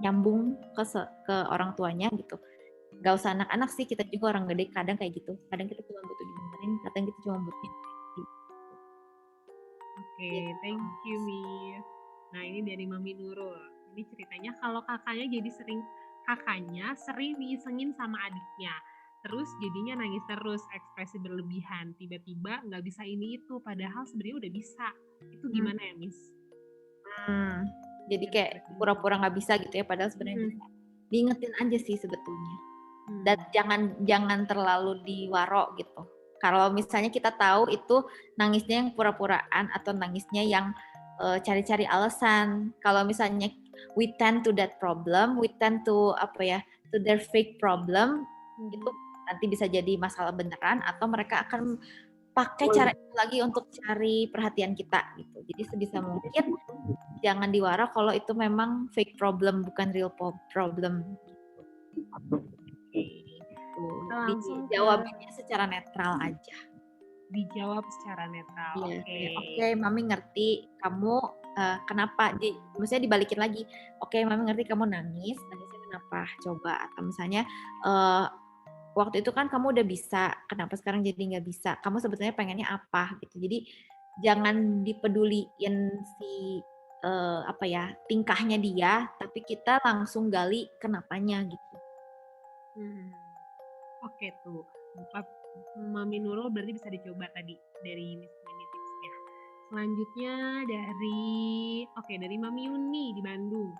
nyambung ke orang tuanya gitu. Gak usah anak-anak sih, kita juga orang gede kadang kayak gitu. Kadang kita cuma butuh didengerin, kadang kita cuma butuh Oke, thank you, Miss. Nah, ini dari Mami Nurul. Ini ceritanya kalau kakaknya sering diisengin sama adiknya. Terus jadinya nangis terus, ekspresi berlebihan. Tiba-tiba nggak bisa ini itu, padahal sebenarnya udah bisa. Itu gimana ya, Miss? Jadi kayak pura-pura nggak bisa gitu ya, padahal sebenarnya bisa. Diingetin aja sih sebetulnya. Dan jangan terlalu diwaro gitu. Kalau misalnya kita tahu itu nangisnya yang pura-puraan atau nangisnya yang cari-cari alasan. Kalau misalnya we tend to that problem, we tend to to their fake problem, itu nanti bisa jadi masalah beneran, atau mereka akan pakai cara itu lagi untuk cari perhatian kita gitu. Jadi sebisa mungkin jangan diwara kalau itu memang fake problem, bukan real problem. Dijawabinnya secara netral aja. Dijawab secara netral. Oke, Mami ngerti kamu kenapa. Maksudnya dibalikin lagi. Oke, Mami ngerti kamu nangisnya kenapa? Coba. Atau misalnya waktu itu kan kamu udah bisa, kenapa sekarang jadi nggak bisa? Kamu sebetulnya pengennya apa gitu. Jadi jangan dipeduliin si tingkahnya dia, tapi kita langsung gali kenapanya gitu. Oke tuh, Mami Nurul berarti bisa dicoba tadi dari Miss Mini tipsnya. Selanjutnya dari Mami Yuni di Bandung.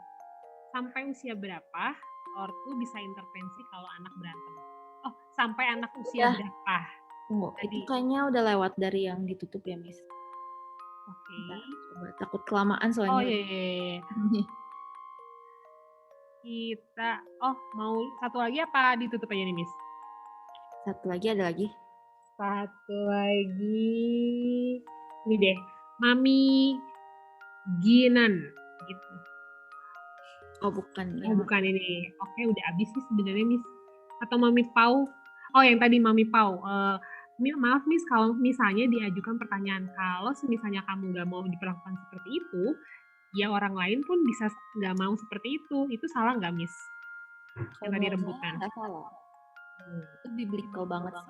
Sampai usia berapa ortu bisa intervensi kalau anak berantem? Oh, sampai anak usia berapa? Itu kayaknya udah lewat dari yang ditutup ya, Miss. Oke. Coba, takut kelamaan soalnya. Oh iya. Kita, mau satu lagi apa ditutup aja nih, Miss? Satu lagi, ada lagi? Satu lagi, ini deh, Mami Ginan gitu. Oh bukan. Oh bukan ini. Oke, udah habis sih sebenarnya, Miss. Atau Mami Pau? Oh yang tadi Mami Pau. Maaf Miss, kalau misalnya diajukan pertanyaan, kalau misalnya kamu nggak mau diperlakukan seperti itu, ya orang lain pun bisa nggak mau seperti itu salah nggak Miss? Yang tadi rebutan. Nggak salah. Itu biblical banget sih.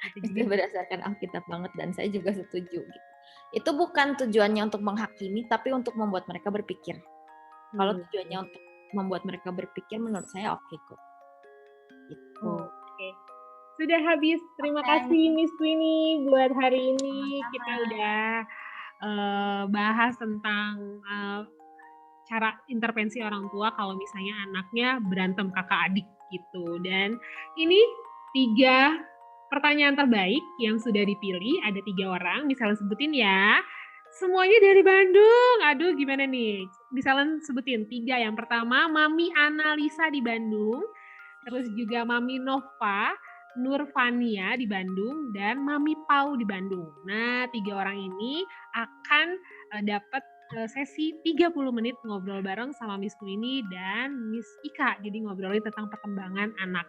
Gitu. Itu Jadi berdasarkan Alkitab banget dan saya juga setuju gitu. Itu bukan tujuannya untuk menghakimi, tapi untuk membuat mereka berpikir. Kalau tujuannya untuk membuat mereka berpikir, menurut saya oke kok. Gitu. oke. Sudah habis. Terima Oke. kasih Miss Queenie buat hari ini. Sama-sama. Kita udah bahas tentang cara intervensi orang tua kalau misalnya anaknya berantem kakak adik gitu. Dan ini 3 pertanyaan terbaik yang sudah dipilih. Ada 3 orang. Misalnya sebutin ya. Semuanya dari Bandung. Aduh, gimana nih? Misalnya sebutin 3. Yang pertama, Mami Analisa di Bandung. Terus juga Mami Nova, Nurfania di Bandung, dan Mami Pau di Bandung. Nah, 3 orang ini akan dapat sesi 30 menit ngobrol bareng sama Miss Queenie dan Miss Ika. Jadi ngobrolin tentang perkembangan anak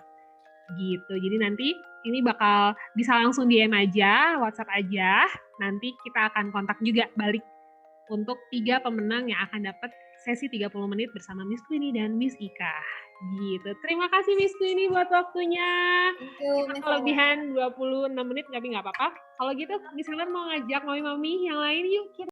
gitu. Jadi nanti ini bakal bisa langsung DM aja, WhatsApp aja. Nanti kita akan kontak juga balik untuk 3 pemenang yang akan dapat sesi 30 menit bersama Miss Queenie dan Miss Ika. Gitu. Terima kasih Miss Queenie buat waktunya. Thank you, Kita Miss Awa. kelebihan 26 menit tapi nggak apa-apa. Kalau gitu misalnya mau ngajak mami-mami yang lain yuk kita